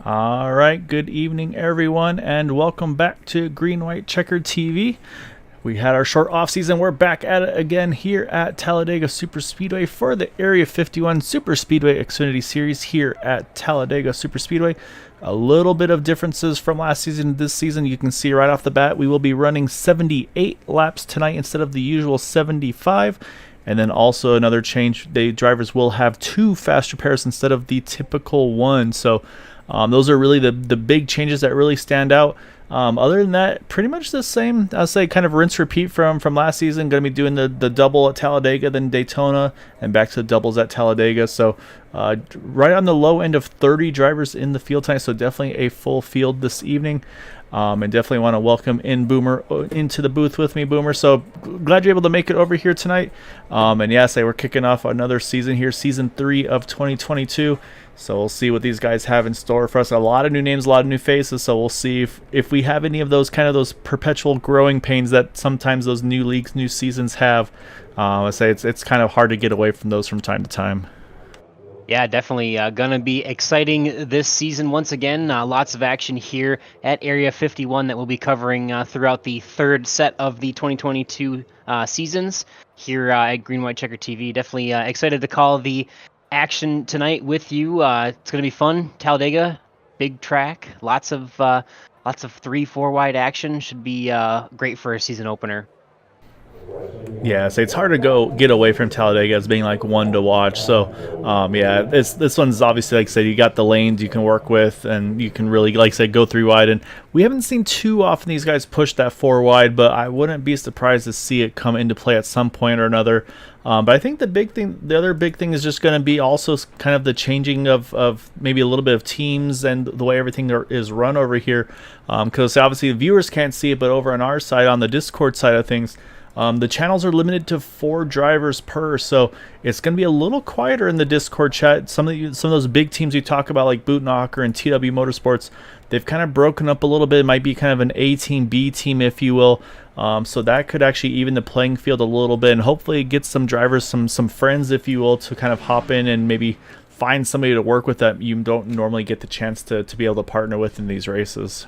All right, good evening, everyone, and welcome back to Green White Checkered TV. We had our short off season. We're back at it again here at Talladega Superspeedway for the Area 51 Superspeedway Xfinity Series here at Talladega Superspeedway. A little bit of differences from last season to this season. You can see right off the bat, we will be running 78 laps tonight instead of the usual 75. And then also another change, the drivers will have two fast repairs instead of the typical one. So those are really the big changes that really stand out. Other than that, pretty much the same. I'll say kind of rinse repeat from last season. Going to be doing the double at Talladega, then Daytona, and back to the doubles at Talladega. So right on the low end of 30 drivers in the field tonight. So definitely a full field this evening. And definitely want to welcome in Boomer into the booth with me, Boomer. So glad you're able to make it over here tonight. And yeah, we're kicking off another season here, season 3 of 2022. So we'll see what these guys have in store for us. A lot of new names, a lot of new faces. So we'll see if we have any of those kind of those perpetual growing pains that sometimes those new leagues, new seasons have. I say it's kind of hard to get away from those from time to time. Yeah, definitely going to be exciting this season once again. Lots of action here at Area 51 that we'll be covering throughout the third set of the 2022 seasons here at Green White Checker TV. Definitely excited to call the action tonight with you. It's going to be fun. Talladega, big track, lots of 3-4 wide action. Should be great for a season opener. Yeah, so it's hard to get away from Talladega as being like one to watch. So, yeah, this one's obviously, like I said, you got the lanes you can work with, and you can really, like I said, go 3 wide. And we haven't seen too often these guys push that 4 wide, but I wouldn't be surprised to see it come into play at some point or another. But I think the other big thing is just going to be also kind of the changing of maybe a little bit of teams and the way everything is run over here. Because obviously the viewers can't see it, but over on our side, on the Discord side of things, the channels are limited to 4 drivers per, so it's going to be a little quieter in the Discord chat. Some of those big teams you talk about, like Bootnocker and TW Motorsports, they've kind of broken up a little bit. It might be kind of an A team, B team, if you will. So that could actually even the playing field a little bit, and hopefully get some drivers, some friends, if you will, to kind of hop in and maybe find somebody to work with that you don't normally get the chance to be able to partner with in these races.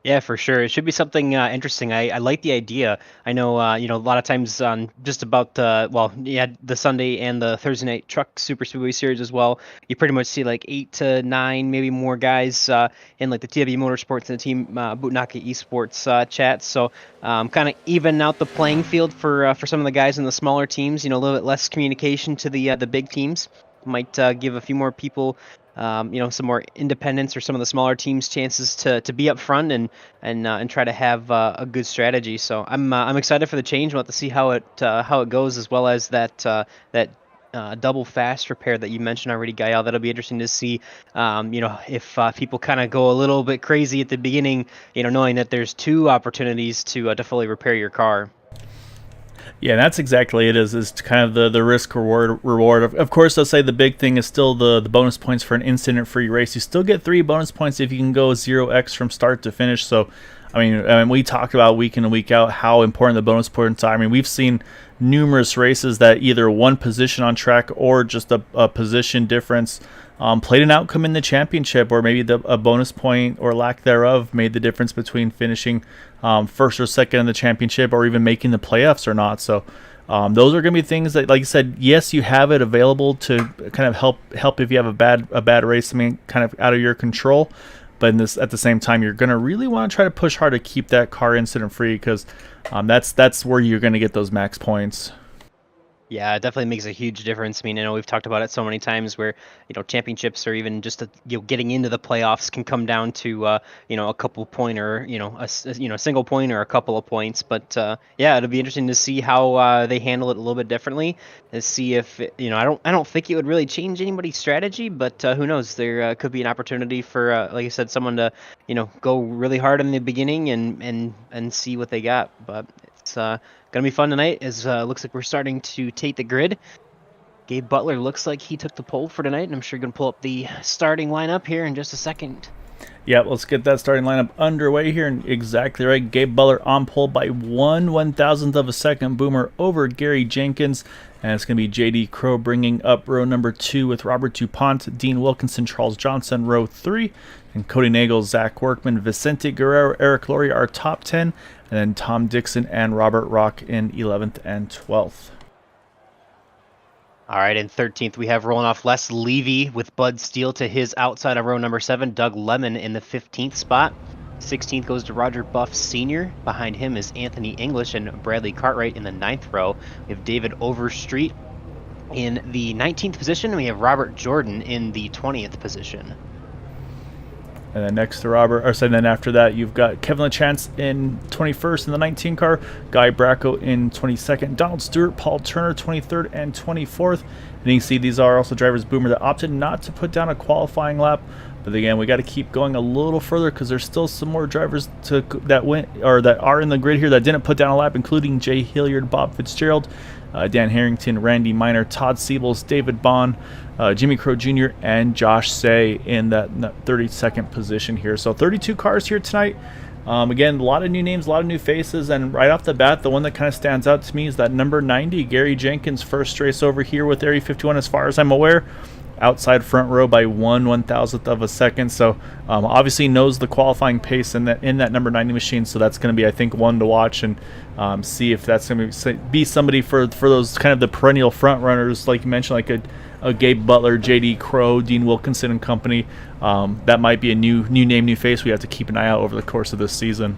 Yeah, for sure. It should be something interesting. I like the idea. I know, a lot of times on just about the Sunday and the Thursday night Truck Super Speedway Series as well. You pretty much see like 8 to 9, maybe more guys in like the TW Motorsports and the Team Bootnaka Esports chats. So kind of even out the playing field for some of the guys in the smaller teams. A little bit less communication to the big teams. Might give a few more people some more independence or some of the smaller teams chances to be up front and try to have a good strategy. So I'm excited for the change. We'll have to see how it goes, as well as that double fast repair that you mentioned already, Gael. That'll be interesting to see. If people kind of go a little bit crazy at the beginning, knowing that there's 2 opportunities to fully repair your car. Yeah, that's exactly it. Is kind of the risk reward. Of course, I'll say the big thing is still the bonus points for an incident-free race. You still get 3 bonus points if you can go 0x from start to finish. So, I mean, we talked about week in and week out how important the bonus points are. I mean, we've seen numerous races that either one position on track or just a position difference played an outcome in the championship, or maybe a bonus point or lack thereof made the difference between finishing first or second in the championship, or even making the playoffs or not. So those are going to be things that, like I said, yes, you have it available to kind of help if you have a bad race. I mean, kind of out of your control. But at the same time, you're going to really want to try to push hard to keep that car incident free, because that's where you're going to get those max points. Yeah, it definitely makes a huge difference. I mean, I know we've talked about it so many times where, championships or even just getting into the playoffs can come down to a couple point, or a single point or a couple of points. But yeah, it'll be interesting to see how they handle it a little bit differently, to see if I don't think it would really change anybody's strategy, but who knows? There could be an opportunity for like I said, someone to go really hard in the beginning and see what they got. But it's gonna be fun tonight, as looks like we're starting to take the grid. Gabe Butler looks like he took the pole for tonight, and I'm sure gonna pull up the starting lineup here in just a second. Yeah, let's get that starting lineup underway here. And exactly right, Gabe Butler on pole by 1/1000th of a second, Boomer over Gary Jenkins. And it's going to be J.D. Crow bringing up row number 2 with Robert DuPont, Dean Wilkinson, Charles Johnson, row 3. And Cody Nagel, Zach Workman, Vicente Guerrero, Eric Laurie are top 10. And then Tom Dixon and Robert Rock in 11th and 12th. All right, in 13th, we have rolling off Les Levy with Bud Steele to his outside of row number 7, Doug Lemon in the 15th spot. 16th goes to Roger Buff Sr. Behind him is Anthony English and Bradley Cartwright in the 9th row. We have David Overstreet in the 19th position, and we have Robert Jordan in the 20th position. And then next to Robert, then after that, you've got Kevin LaChance in 21st in the 19 car, Guy Bracco in 22nd, Donald Stewart, Paul Turner 23rd and 24th. And you can see these are also drivers, Boomer, that opted not to put down a qualifying lap. But again, we got to keep going a little further because there's still some more drivers that are in the grid here that didn't put down a lap, including Jay Hilliard, Bob Fitzgerald, Dan Harrington, Randy Miner, Todd Siebels, David Bond, Jimmy Crow Jr., and Josh Say in that 32nd position here. So 32 cars here tonight. Again, a lot of new names, a lot of new faces, and right off the bat, the one that kind of stands out to me is that number 90, Gary Jenkins, first race over here with Area 51 as far as I'm aware. Outside front row by 1/1000th of a second, so obviously knows the qualifying pace in that number 90 machine. So that's going to be, I think, one to watch and see if that's going to be somebody for those kind of the perennial front runners, like you mentioned, like a Gabe Butler, J.D. Crow, Dean Wilkinson and company. That might be a new name, new face we have to keep an eye out over the course of this season.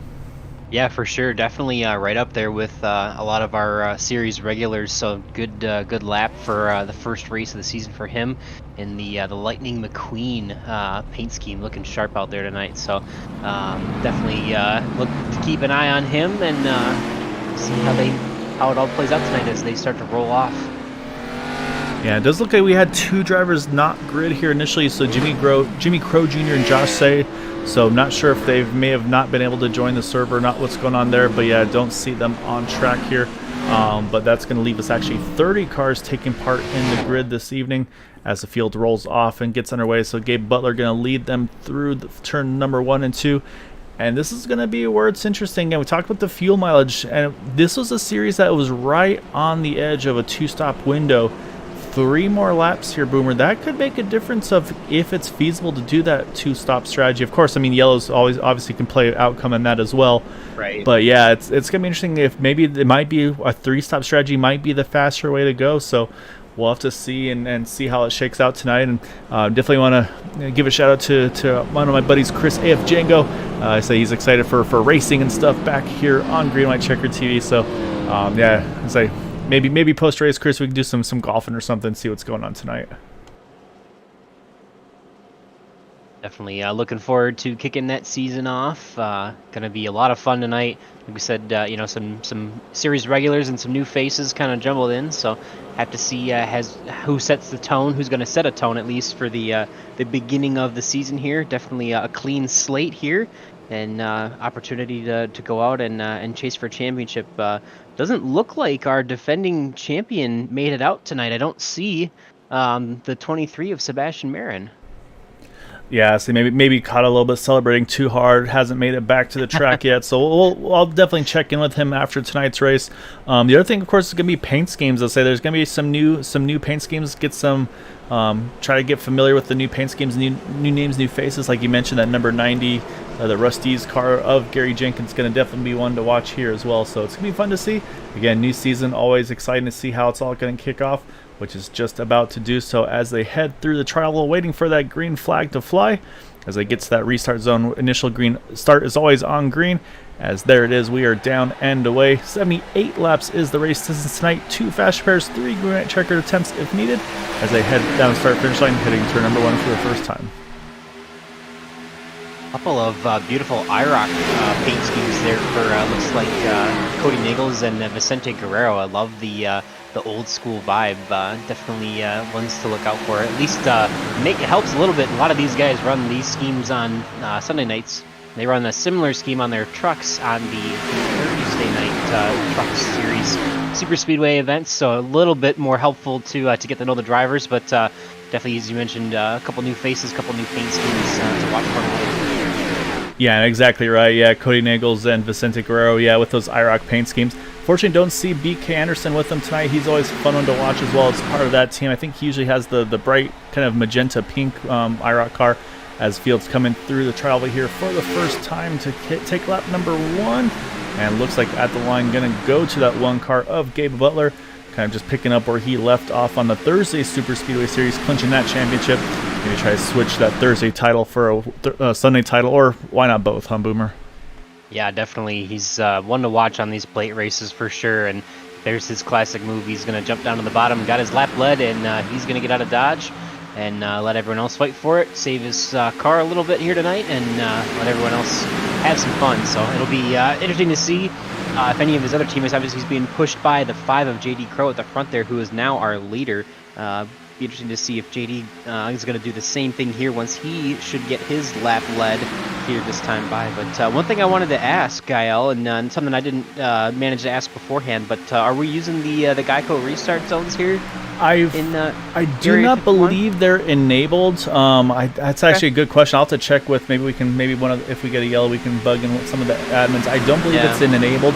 Yeah, for sure. Definitely right up there with a lot of our series regulars. So good lap for the first race of the season for him in the Lightning McQueen paint scheme, looking sharp out there tonight. So definitely look to keep an eye on him and see how it all plays out tonight as they start to roll off. Yeah, it does look like we had 2 drivers not grid here initially. So Jimmy Crow Jr. and Josh Say. So I'm not sure if they may have not been able to join the server, not what's going on there. But yeah, I don't see them on track here. But that's going to leave us actually 30 cars taking part in the grid this evening as the field rolls off and gets underway. So Gabe Butler going to lead them through the turn number 1 and 2. And this is going to be where it's interesting. And we talked about the fuel mileage. And this was a series that was right on the edge of a 2-stop window. 3 more laps here, Boomer. That could make a difference of if it's feasible to do that 2-stop strategy. Of course, I mean, yellows always obviously can play outcome in that as well. Right. But yeah, it's going to be interesting if maybe it might be a 3-stop strategy might be the faster way to go. So we'll have to see and see how it shakes out tonight. And definitely want to give a shout out to one of my buddies, Chris AF Django. I say he's excited for racing and stuff back here on Green White Checker TV. So yeah, I say maybe post race, Chris, we can do some golfing or something, see what's going on tonight. Definitely looking forward to kicking that season off. Going to be a lot of fun tonight. Like we said, some series regulars and some new faces kind of jumbled in. So have to see who sets the tone, who's going to set a tone at least for the beginning of the season here. Definitely a clean slate here and opportunity to go out and chase for a championship. Doesn't look like our defending champion made it out tonight. I don't see the 23 of Sebastian Marin. Yeah, so maybe caught a little bit celebrating too hard. Hasn't made it back to the track yet. So I'll definitely check in with him after tonight's race. The other thing, of course, is going to be paint schemes. I'll say there's going to be some new paint schemes. Get some try to get familiar with the new paint schemes, new names, new faces. Like you mentioned, that number 90, the Rusty's car of Gary Jenkins, going to definitely be one to watch here as well. So it's going to be fun to see. Again, new season, always exciting to see how it's all going to kick off, which is just about to do so as they head through the trial, waiting for that green flag to fly. As they get to that restart zone, initial green start is always on green. As there it is, we are down and away. 78 laps is the race distance tonight. 2 fast pairs, 3 green white checkered attempts if needed, as they head down the start finish line, hitting turn number 1 for the first time. Couple of beautiful IROC paint schemes there for looks like Cody Nagels and Vicente Guerrero. I love the old school vibe. Definitely ones to look out for. At least it helps a little bit. A lot of these guys run these schemes on Sunday nights. They run a similar scheme on their trucks on the Thursday night Truck Series Super Speedway events. So a little bit more helpful to get to know the drivers, but definitely, as you mentioned, a couple new faces, a couple new paint schemes to watch for. Yeah, exactly right. Yeah, Cody Nagels and Vicente Guerrero. Yeah, with those IROC paint schemes. Fortunately, don't see BK Anderson with them tonight. He's always a fun one to watch as well. It's part of that team. I think he usually has the bright kind of magenta pink IROC car as Fields coming through the trial here for the first time to take lap number 1. And looks like at the line going to go to that 1 car of Gabe Butler. Kind of just picking up where he left off on the Thursday Super Speedway Series, clinching that championship. Maybe try to switch that Thursday title for a Sunday title, or why not both, huh, Boomer? Yeah, definitely. He's one to watch on these plate races for sure. And there's his classic move. He's going to jump down to the bottom, got his lap led, and he's going to get out of Dodge and let everyone else fight for it, save his car a little bit here tonight, and let everyone else have some fun. So it'll be interesting to see if any of his other teammates, obviously he's being pushed by the 5 of JD Crow at the front there, who is now our leader. Be interesting to see if JD is going to do the same thing here once he should get his lap led here this time by. But one thing I wanted to ask, Gael, and something I didn't manage to ask beforehand, but are we using the Geico restart zones here? I do not believe they're enabled. That's actually a good question. I'll have to check with maybe if we get a yellow, we can bug in some of the admins. I don't believe it's enabled.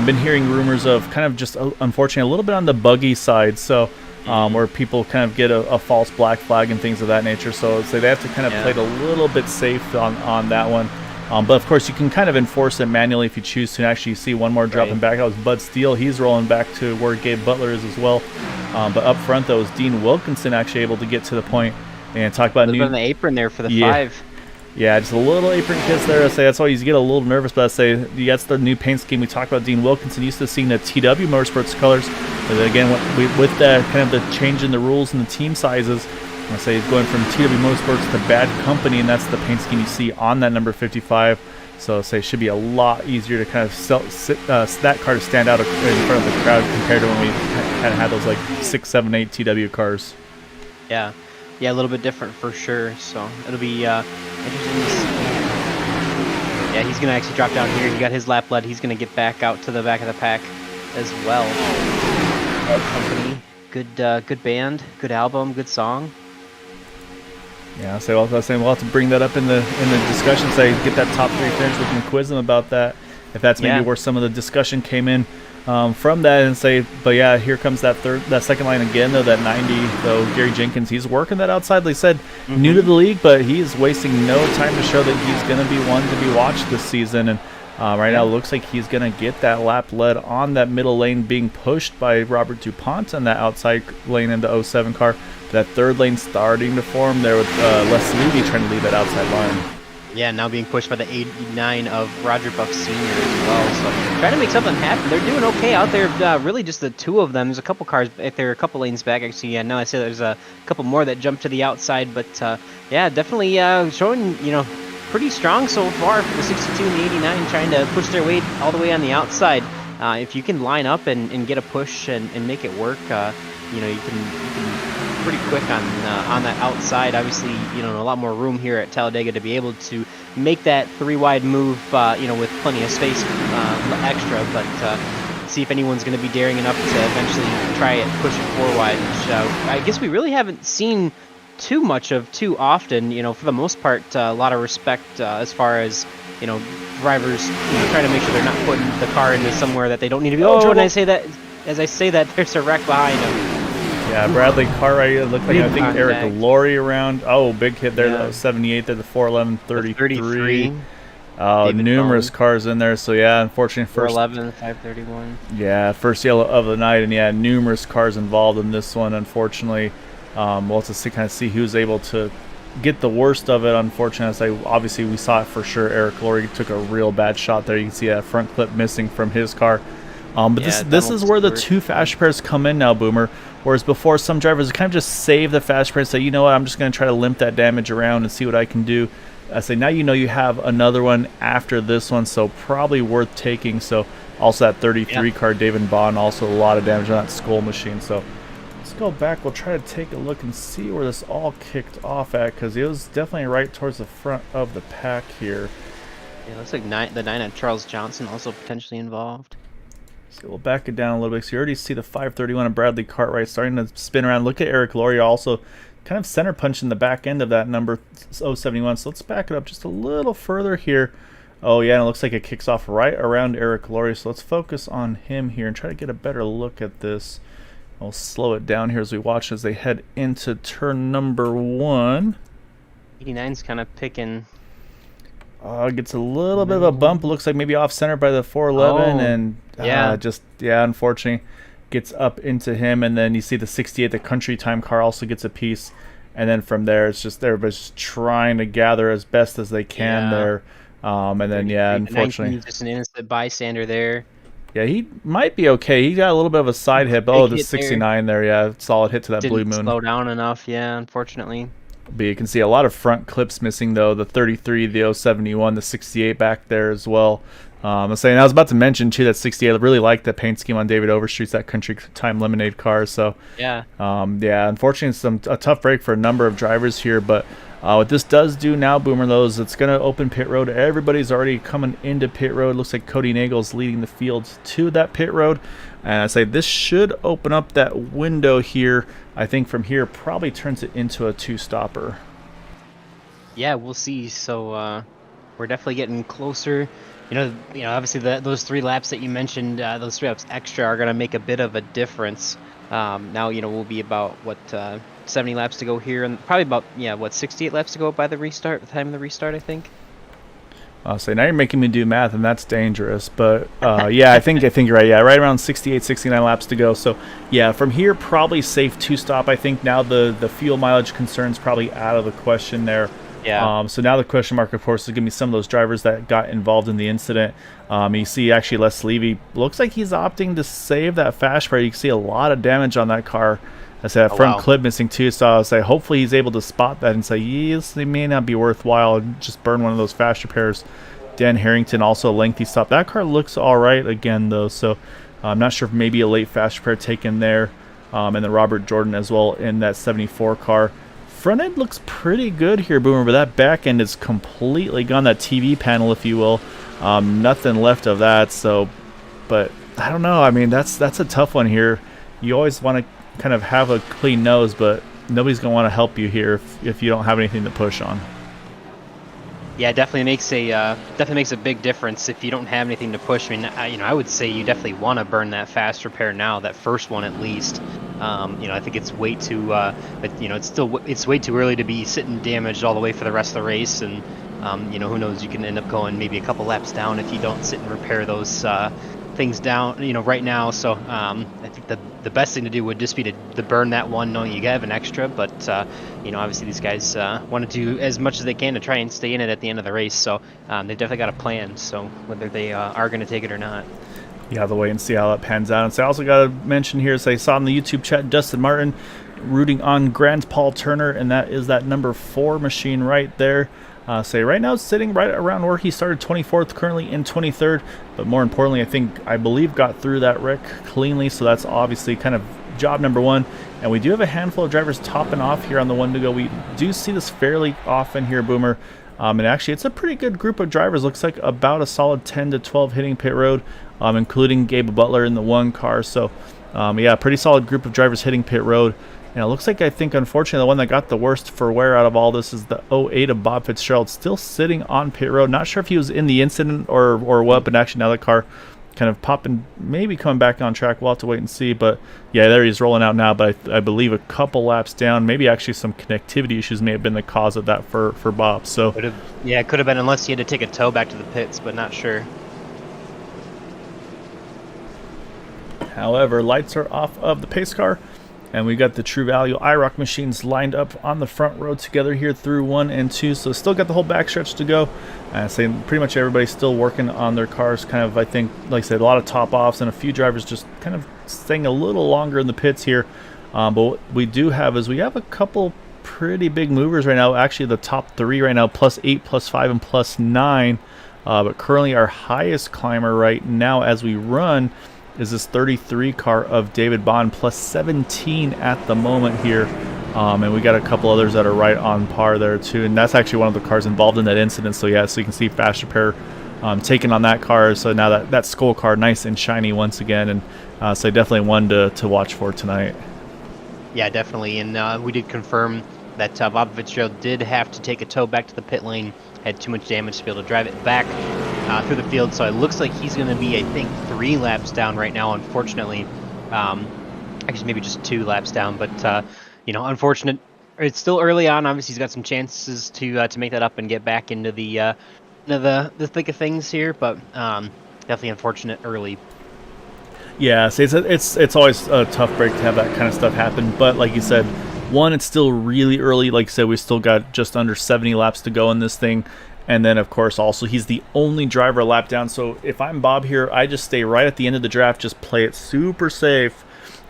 Been hearing rumors of kind of just unfortunately a little bit on the buggy side. So. Where people kind of get a false black flag and things of that nature. So they have to kind of play it a little bit safe on that one. But of course, you can kind of enforce it manually if you choose to. Actually, see one more dropping back. That was Bud Steele. He's rolling back to where Gabe Butler is as well. But up front, though, was Dean Wilkinson actually able to get to the point and talk about on the apron there for the 5. Yeah, just a little apron kiss there. I say that's why you get a little nervous, but I say that's the new paint scheme. We talked about Dean Wilkinson used to seeing the TW Motorsports colors. But again, with that kind of the change in the rules and the team sizes, I say it's going from TW Motorsports to Bad Company, and that's the paint scheme you see on that number 55. So I say it should be a lot easier to kind of that car to stand out in front of the crowd compared to when we kind of had those like 6, 7, 8 TW cars. Yeah. Yeah, a little bit different for sure. So it'll be interesting to see. Yeah, he's going to actually drop down here. He got his lap led. He's going to get back out to the back of the pack as well. Company, good band, good album, good song. Yeah, so I was saying we'll have to bring that up in the discussion. Say get that top 3 finish. We can quiz them about that if that's maybe where some of the discussion came in. From that and say, but yeah, here comes that second line again, though, that 90, though, Gary Jenkins, he's working that outside. They said new to the league, but he's wasting no time to show that he's going to be one to be watched this season. And right now it looks like he's going to get that lap led on that middle lane, being pushed by Robert DuPont on that outside lane in the 07 car. That third lane starting to form there with Les Levy trying to leave that outside line. Yeah, now being pushed by the 89 of Roger Buff Sr. as well. So trying to make something happen. They're doing okay out there. Really just the 2 of them. There's a couple cars, if they're a couple lanes back, actually. Yeah, now I say there's a couple more that jump to the outside. But yeah, definitely showing, pretty strong so far for the 62 and the 89, trying to push their weight all the way on the outside. If you can line up and get a push and make it work, you can pretty quick on that outside. Obviously, a lot more room here at Talladega to be able to make that 3-wide move, with plenty of space extra. But see if anyone's going to be daring enough to eventually try it, push it 4-wide. Which I guess we really haven't seen too much of too often. For the most part, a lot of respect as far as drivers trying to make sure they're not putting the car into somewhere that they don't need to be. And as I say that, there's a wreck behind them. Yeah, Bradley Cartwright looked like, I think, Eric Laurie around. Oh, big hit there. That was 78 there, the 411, 33. Numerous cars in there. So, yeah, unfortunately, first 411, 531. Yeah, first yellow of the night. And, yeah, numerous cars involved in this one, unfortunately. We'll have to kind of see who's able to get the worst of it, unfortunately. Obviously, we saw it for sure. Eric Laurie took a real bad shot there. You can see that front clip missing from his car. But this is where the 2 fast pairs come in now, Boomer. Whereas before, some drivers kind of just save the fast pair and say, you know what, I'm just going to try to limp that damage around and see what I can do. I say now you have another one after this one, so probably worth taking. So also that 33 car, David Bond, also a lot of damage on that skull machine. So let's go back. We'll try to take a look and see where this all kicked off at, because it was definitely right towards the front of the pack here. Yeah, it looks like the 9 of Charles Johnson also potentially involved. So we'll back it down a little bit. So you already see the 531 of Bradley Cartwright starting to spin around. Look at Eric Laurie also kind of center punch in the back end of that number 071. So let's back it up just a little further here. Oh yeah, and it looks like it kicks off right around Eric Laurie. So let's focus on him here and try to get a better look at this. I'll slow it down here as we watch as they head into turn number 1. 89's kind of picking. Gets a little bit of a bump. It looks like maybe off center by the 411, and unfortunately gets up into him. And then you see the 68, the country time car, also gets a piece. And then from there, it's just everybody's just trying to gather as best as they can there. And then unfortunately, just an innocent bystander there. Yeah, he might be okay. He got a little bit of a side hit. Oh, the 69 there. Yeah, solid hit to that blue moon. Didn't slow down enough. Yeah, unfortunately. But you can see a lot of front clips missing, though. The 33, the 071, the 68 back there as well. I was about to mention, too, that 68. I really like the paint scheme on David Overstreet's, that country time lemonade car. So, unfortunately, it's a tough break for a number of drivers here. But what this does do now, Boomer, though, is it's going to open pit road. Everybody's already coming into pit road. Looks like Cody Nagel's leading the field to that pit road. And I say this should open up that window here. I think from here probably turns it into a 2-stopper. Yeah, we'll see. So we're definitely getting closer. You know, obviously those 3 laps that you mentioned, those 3 laps extra are going to make a bit of a difference. Now, we'll be about 70 laps to go here, and probably about 68 laps to go by the time of the restart, I think. I'll say now you're making me do math, and that's dangerous. But I think you're right. Yeah, right around 68, 69 laps to go. So yeah, from here probably safe 2-stop. I think now the fuel mileage concern's probably out of the question there. Yeah. So now the question mark, of course, is going to be some of those drivers that got involved in the incident. You see actually Les Levy looks like he's opting to save that fast spray. You can see a lot of damage on that car. I said front clip missing too, so I'll say hopefully he's able to spot that and say, yes, it may not be worthwhile, and just burn one of those fast repairs. Dan Harrington also a lengthy stop. That car looks all right again, though, so I'm not sure if maybe a late fast repair taken there. And then Robert Jordan as well in that 74 car. Front end looks pretty good here, Boomer, but that back end is completely gone, that TV panel, if you will. Nothing left of that, so, but I don't know. I mean, that's a tough one here. You always want to kind of have a clean nose, but nobody's going to want to help you here if you don't have anything to push on. Yeah, it definitely makes a big difference if you don't have anything to push. I mean, I would say you definitely want to burn that fast repair now, that first one at least. I think it's way too, it's way too early to be sitting damaged all the way for the rest of the race, and who knows, you can end up going maybe a couple laps down if you don't sit and repair those things down, right now. So I think the best thing to do would just be to burn that one, knowing you have an extra. But obviously these guys want to do as much as they can to try and stay in it at the end of the race. So they've definitely got a plan. So whether they are going to take it or not. You have to wait and see how that pans out. And so I also got to mention here, as I saw in the YouTube chat, Dustin Martin rooting on Grant Paul Turner, and that is that number 4 machine right there. Right now it's sitting right around where he started, 24th, currently in 23rd. But more importantly, I believe got through that wreck cleanly. So that's obviously kind of job number 1. And we do have a handful of drivers topping off here on the 1 to go. We do see this fairly often here, Boomer. And actually, it's a pretty good group of drivers. Looks like about a solid 10 to 12 hitting pit road, including Gabe Butler in the 1 car. So, pretty solid group of drivers hitting pit road. And it looks like, I think, unfortunately, the one that got the worst for wear out of all this is the 08 of Bob Fitzgerald, still sitting on pit road. Not sure if he was in the incident or what, but actually now the car kind of popping, maybe coming back on track. We'll have to wait and see. But, yeah, there he's rolling out now. But I believe a couple laps down, maybe actually some connectivity issues may have been the cause of that for Bob. So it could have been, unless he had to take a tow back to the pits, but not sure. However, lights are off of the pace car. And we got the True Value IROC machines lined up on the front row together here through 1 and 2. So still got the whole backstretch to go. Pretty much everybody's still working on their cars. Kind of, I think, like I said, a lot of top offs and a few drivers just kind of staying a little longer in the pits here. But what we do have is we have a couple pretty big movers right now. Actually, the top 3 right now, +8, +5, and +9. But currently our highest climber right now as we run is this 33 car of David Bond, +17 at the moment here. And we got a couple others that are right on par there too. And that's actually one of the cars involved in that incident. So yeah, so you can see fast repair taking on that car. So now that Skull car nice and shiny once again. And so definitely one to watch for tonight. Yeah, definitely. And we did confirm that Bob Fitzgerald did have to take a tow back to the pit lane. Had too much damage to be able to drive it back through the field. So it looks like he's going to be, I think, 3 laps down right now, unfortunately. Actually, maybe just 2 laps down. But, unfortunate. It's still early on. Obviously, he's got some chances to make that up and get back into the thick of things here. But definitely unfortunate early. Yeah, so it's always a tough break to have that kind of stuff happen. But like you said, one, it's still really early. Like you said, we still got just under 70 laps to go in this thing. And then, of course, also he's the only driver a lap down. So if I'm Bob here, I just stay right at the end of the draft, just play it super safe,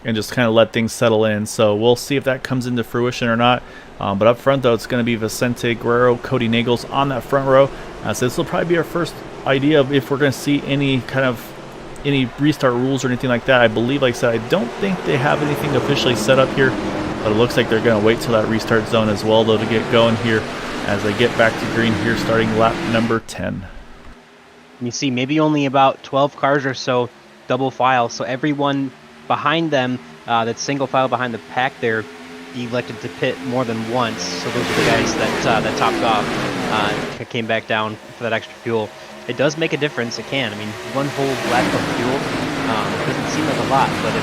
and just kind of let things settle in. So we'll see if that comes into fruition or not. But up front, though, it's going to be Vicente Guerrero, Cody Nagels on that front row. So this will probably be our first idea of if we're going to see any restart rules or anything like that. I believe, like I said, I don't think they have anything officially set up here, but it looks like they're going to wait till that restart zone as well, though, to get going here as they get back to green here, starting lap number 10. You see maybe only about 12 cars or so double file, so everyone behind them, that single file behind the pack there, elected to pit more than once. So those are the guys that topped off, came back down for that extra fuel. It does make a difference. It can. I mean, 1 whole lap of fuel doesn't seem like a lot, but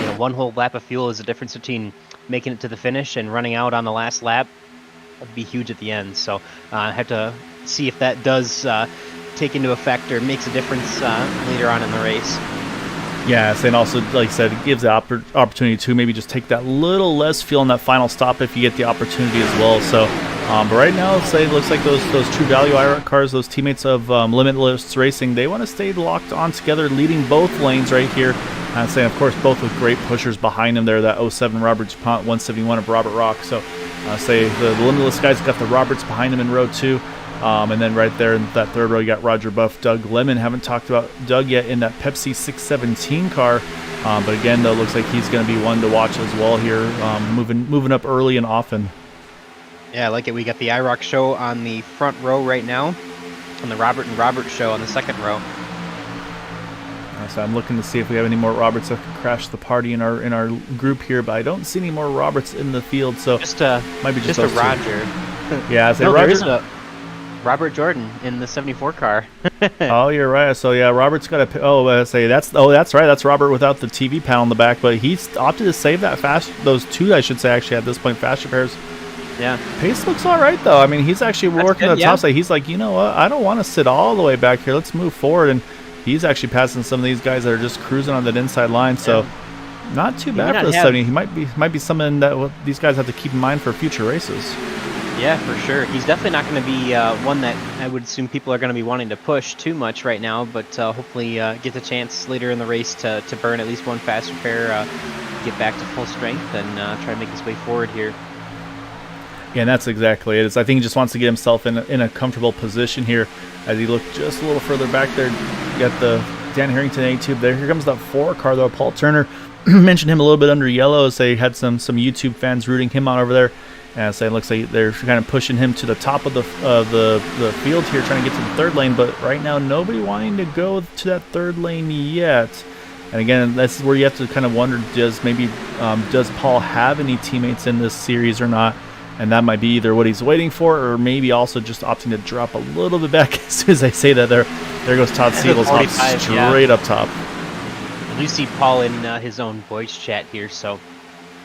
if 1 whole lap of fuel is the difference between making it to the finish and running out on the last lap, it'd be huge at the end. So I have to see if that does take into effect or makes a difference later on in the race. Yes, and also, like I said, it gives the opportunity to maybe just take that little less fuel in that final stop if you get the opportunity as well. So, but right now, it looks like those True Value IROC cars, those teammates of Limitless Racing, they want to stay locked on together, leading both lanes right here. And saying, of course, both with great pushers behind them there, that 07 Robert DuPont, 171 of Robert Rock. So, the Limitless guys got the Roberts behind them in row 2. And then right there in that third row, you got Roger Buff, Doug Lemon. Haven't talked about Doug yet in that Pepsi 617 car. But again, though, looks like he's going to be one to watch as well here, moving up early and often. Yeah, I like it. We got the IROC show on the front row right now, and the Robert and Robert show on the second row. So I'm looking to see if we have any more Roberts that can crash the party in our group here, but I don't see any more Roberts in the field. So might be just a those Roger. Yeah, no, Roger. There is a Robert Jordan in the 74 car. Oh, you're right. So yeah, Robert's got to. That's right. That's Robert without the TV panel in the back, but he's opted to save that those 2, I should say, actually at this point, fast repairs. Yeah. Pace looks all right though. I mean, he's actually working on the top side. He's like, you know what? I don't want to sit all the way back here. Let's move forward, and he's actually passing some of these guys that are just cruising on that inside line. So not too bad for the 70. He might be something that these guys have to keep in mind for future races. Yeah, for sure. He's definitely not going to be one that I would assume people are going to be wanting to push too much right now, but hopefully get the chance later in the race to burn at least one fast repair, get back to full strength, and try to make his way forward here. Yeah, and that's exactly it. I think he just wants to get himself in a comfortable position here as he looked just a little further back there. You got the Dan Harrington A-Tube there. Here comes that 4 car, though. Paul Turner mentioned him a little bit under yellow, as they had some YouTube fans rooting him on over there. And so it looks like they're kind of pushing him to the top of the field here, trying to get to the third lane. But right now, nobody wanting to go to that third lane yet. And again, this is where you have to kind of wonder, does Paul have any teammates in this series or not? And that might be either what he's waiting for, or maybe also just opting to drop a little bit back. As soon as I say that, there goes Todd Siebels straight up top. I do see Paul in his own voice chat here, so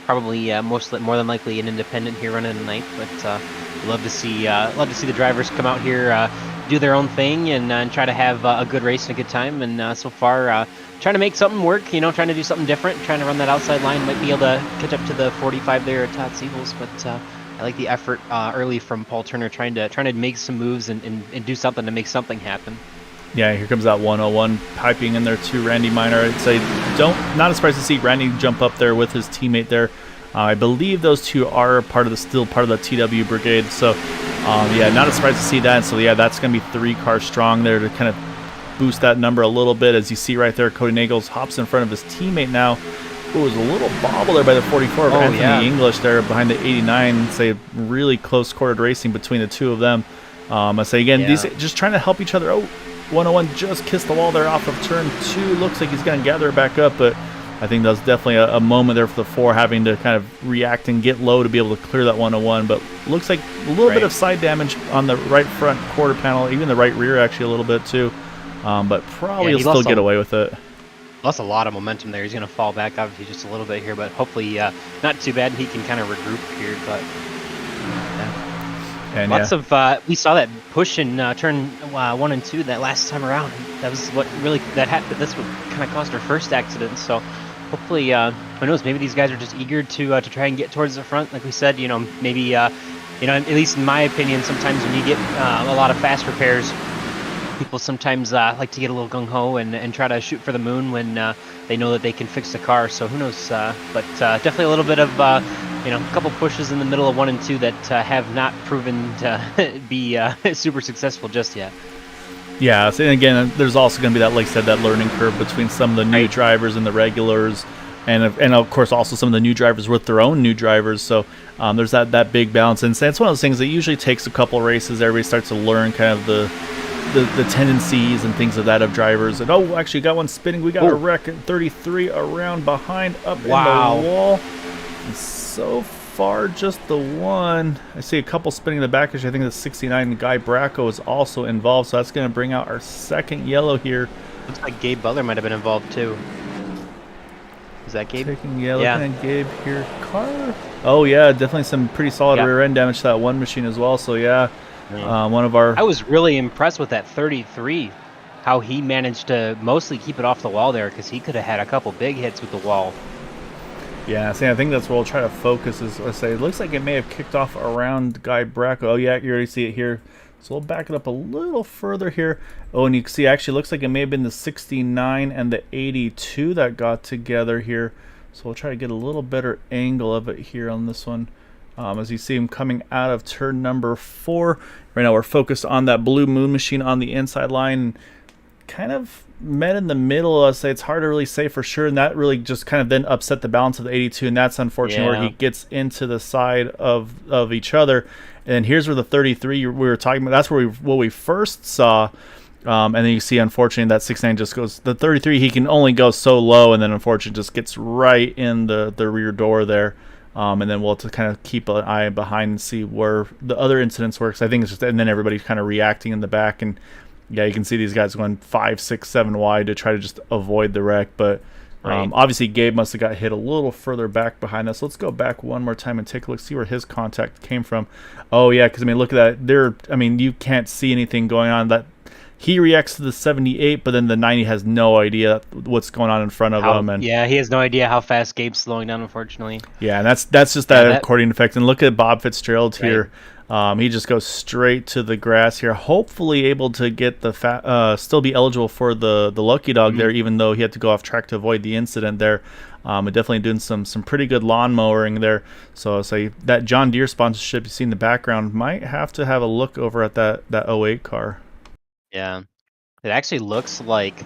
probably more than likely an independent here running tonight. But love to see the drivers come out here, do their own thing, and try to have a good race and a good time. And so far, trying to make something work. Trying to do something different, trying to run that outside line. Might be able to catch up to the 45 there at Todd Siebels, but. I like the effort early from Paul Turner, trying to make some moves and do something to make something happen. Yeah, here comes that 101 piping in there too, Randy Minor. I'd say not surprised to see Randy jump up there with his teammate there. I believe those two are still part of the TW brigade. So not surprised to see that. And so that's going to be 3 cars strong there to kind of boost that number a little bit. As you see right there, Cody Nagels hops in front of his teammate now. It was a little bobble there by the 44 of Anthony English there behind the 89. Say really close quartered racing between the two of them. I say again, these just trying to help each other. 101 just kissed the wall there off of turn 2. Looks like he's going to gather it back up, but I think that was definitely a moment there for the 4 having to kind of react and get low to be able to clear that 101. But looks like a little bit of side damage on the right front quarter panel, even the right rear actually a little bit too. But probably he'll still get away with it. Lost a lot of momentum there. He's going to fall back obviously just a little bit here, but hopefully not too bad. He can kind of regroup here, but and lots of we saw that push in turn 1 and 2 that last time around. That was what really that's what kind of caused our first accident. So hopefully, who knows? Maybe these guys are just eager to try and get towards the front. Like we said, maybe at least in my opinion, sometimes when you get a lot of fast repairs, people sometimes like to get a little gung-ho and try to shoot for the moon when they know that they can fix the car. So who knows? But definitely a little bit of a couple pushes in the middle of 1 and 2 that have not proven to be super successful just yet. Yeah, so, and again, there's also going to be that, like I said, that learning curve between some of the new drivers and the regulars, and of course also some of the new drivers with their own new drivers. So there's that big balance, and it's one of those things that usually takes a couple races. Everybody starts to learn kind of the tendencies and things of that of drivers. And actually got one spinning. We got a wreck at 33 around behind up in the wall. And so far just the one. I see a couple spinning in the back. Actually, I think the 69 Guy Bracco is also involved, so that's going to bring out our second yellow here. Looks like Gabe Butler might have been involved too. Is that Gabe? Taking yellow. Yeah. And Gabe here. Car. Oh yeah, definitely some pretty solid rear end damage to that one machine as well. So yeah. One of our. I was really impressed with that 33, how he managed to mostly keep it off the wall there, because he could have had a couple big hits with the wall. Yeah, see, I think that's where we'll try to focus. It looks like it may have kicked off around Guy Bracco. Oh yeah, you already see it here. So we'll back it up a little further here. Oh, and you can see actually looks like it may have been the 69 and the 82 that got together here. So we'll try to get a little better angle of it here on this one. As you see him coming out of turn number 4. Right now we're focused on that blue moon machine on the inside line. Kind of met in the middle. I'll say it's hard to really say for sure, and that really just kind of then upset the balance of the 82, and that's unfortunate where he gets into the side of each other. And here's where the 33 we were talking about, that's where what we first saw. And then you see, unfortunately, that 69 just goes, the 33, he can only go so low, and then unfortunately just gets right in the rear door there. And then we'll have to kind of keep an eye behind and see where the other incidents were. Because I think it's just, and then everybody's kind of reacting in the back. And yeah, you can see these guys going 5, 6, 7 wide to try to just avoid the wreck. But obviously Gabe must have got hit a little further back behind us. Let's go back one more time and take a look, see where his contact came from. Oh yeah, because I mean, look at that. You can't see anything going on. That he reacts to the 78, but then the 90 has no idea what's going on in front of him. And yeah, he has no idea how fast Gabe's slowing down, unfortunately. Yeah, and that's just that according effect. And look at Bob Fitzgerald here. He just goes straight to the grass here, hopefully able to get the still be eligible for the lucky dog there, even though he had to go off track to avoid the incident there. Definitely doing some pretty good lawn mowing there. So that John Deere sponsorship you see in the background might have to have a look over at that 08 car. Yeah, it actually looks like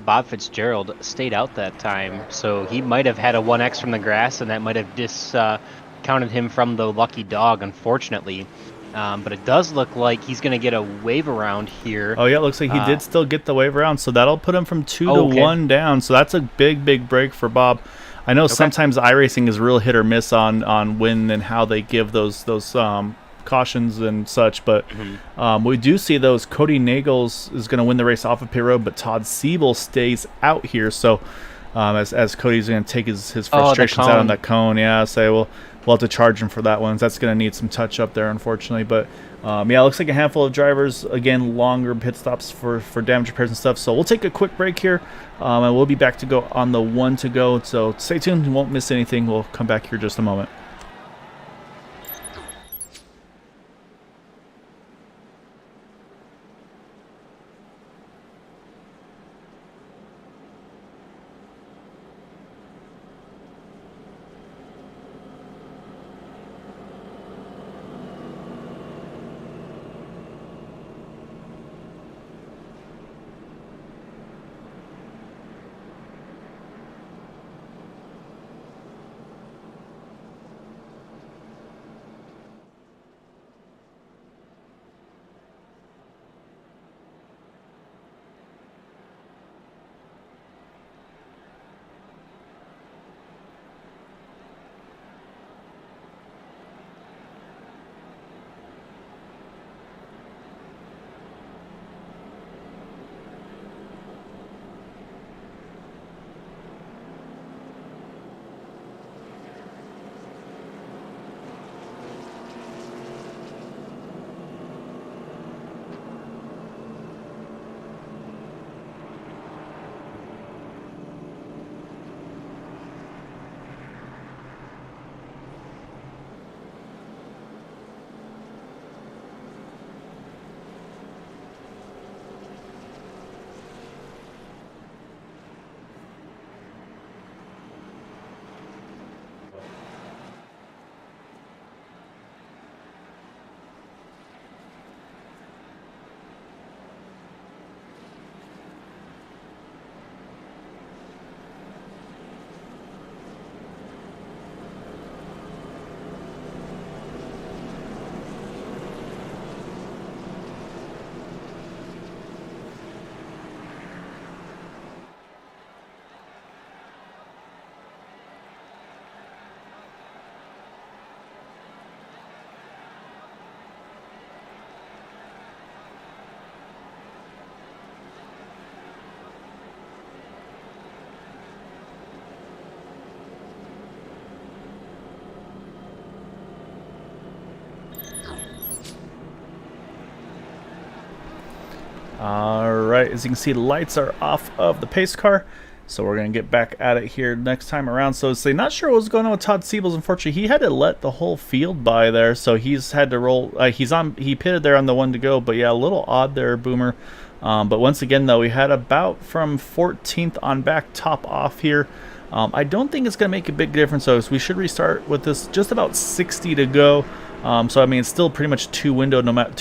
Bob Fitzgerald stayed out that time, so he might have had a 1X from the grass, and that might have discounted him from the lucky dog, unfortunately. But it does look like he's going to get a wave around here. Oh yeah, it looks like he did still get the wave around, so that'll put him from 2 to 1 down. So that's a big break for Bob. I know sometimes iRacing is real hit or miss on when and how they give those cautions and such, but we do see those. Cody Nagels is going to win the race off of pit road, but Todd Siebels stays out here. So as Cody's going to take his frustrations out on that cone, we'll have to charge him for that one. That's going to need some touch up there, unfortunately. But yeah, it looks like a handful of drivers, again, longer pit stops for damage repairs and stuff. So we'll take a quick break here, and we'll be back to go on the 1 to go. So stay tuned, you won't miss anything. We'll come back here in just a moment. All right, as you can see, the lights are off of the pace car. So we're going to get back at it here next time around. So say not sure what was going on with Todd Siebels. Unfortunately, he had to let the whole field by there. So he's had to roll. He pitted there on the one to go. But yeah, a little odd there, Boomer. But once again, though, we had about from 14th on back top off here. I don't think it's going to make a big difference, though. So we should restart with this just about 60 to go. So I mean, it's still pretty much two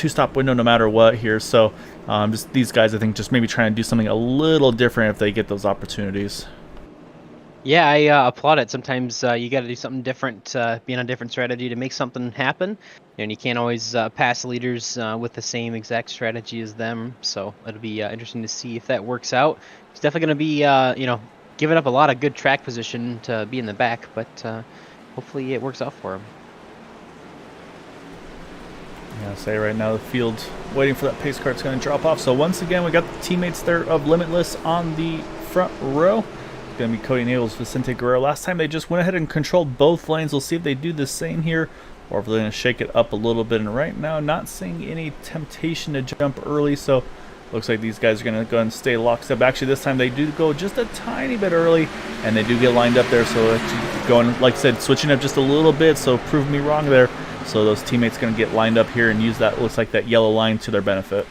stop window no matter what here. So just these guys, I think, just maybe trying to do something a little different if they get those opportunities. Yeah, I applaud it. Sometimes you got to do something different, be on a different strategy to make something happen. And you can't always pass leaders with the same exact strategy as them. So it'll be interesting to see if that works out. It's definitely going to be, giving up a lot of good track position to be in the back, but hopefully it works out for him. Yeah, say right now the field's waiting for that pace car. It's going to drop off. So once again, we got the teammates there of Limitless on the front row. It's going to be Cody Nails, Vicente Guerrero. Last time they just went ahead and controlled both lanes. We'll see if they do the same here or if they're going to shake it up a little bit. And right now, not seeing any temptation to jump early. So looks like these guys are going to go and stay locked up. Actually, this time they do go just a tiny bit early, and they do get lined up there. So going, like I said, switching up just a little bit. So prove me wrong there. So those teammates going to get lined up here and use that, looks like that yellow line to their benefit.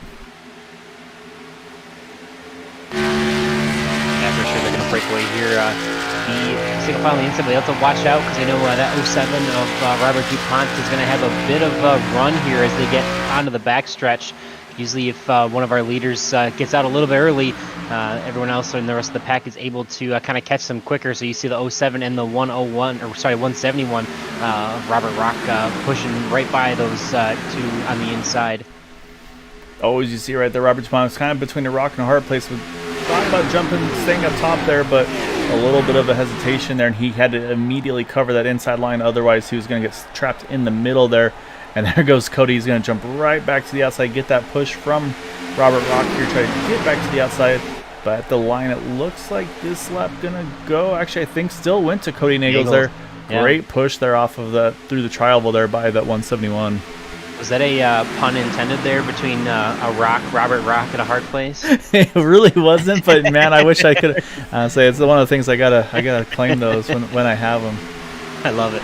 Yeah, for sure they're going to break away here. The single file on the inside, they have to watch out because I know that 07 of Robert DuPont is going to have a bit of a run here as they get onto the backstretch. Usually if one of our leaders gets out a little bit early, everyone else and the rest of the pack is able to kind of catch them quicker. So you see the 07 and the 171 Robert Rock pushing right by those two on the inside. Oh, as you see right there, Robert DuPont is kind of between a rock and a hard place. With thought about jumping, staying up top there, but a little bit of a hesitation there, and he had to immediately cover that inside line. Otherwise, he was going to get trapped in the middle there. And there goes Cody. He's going to jump right back to the outside, get that push from Robert Rock here, try to get back to the outside. But at the line, it looks like this lap going to go. Actually, I think still went to Cody Nagels there. Yeah. Great push there off of that, through the tri-oval there by that 171. Was that a pun intended there between a Robert Rock, and a hard place? It really wasn't, but man, I wish I could say it's one of the things I gotta claim those when I have them. I love it.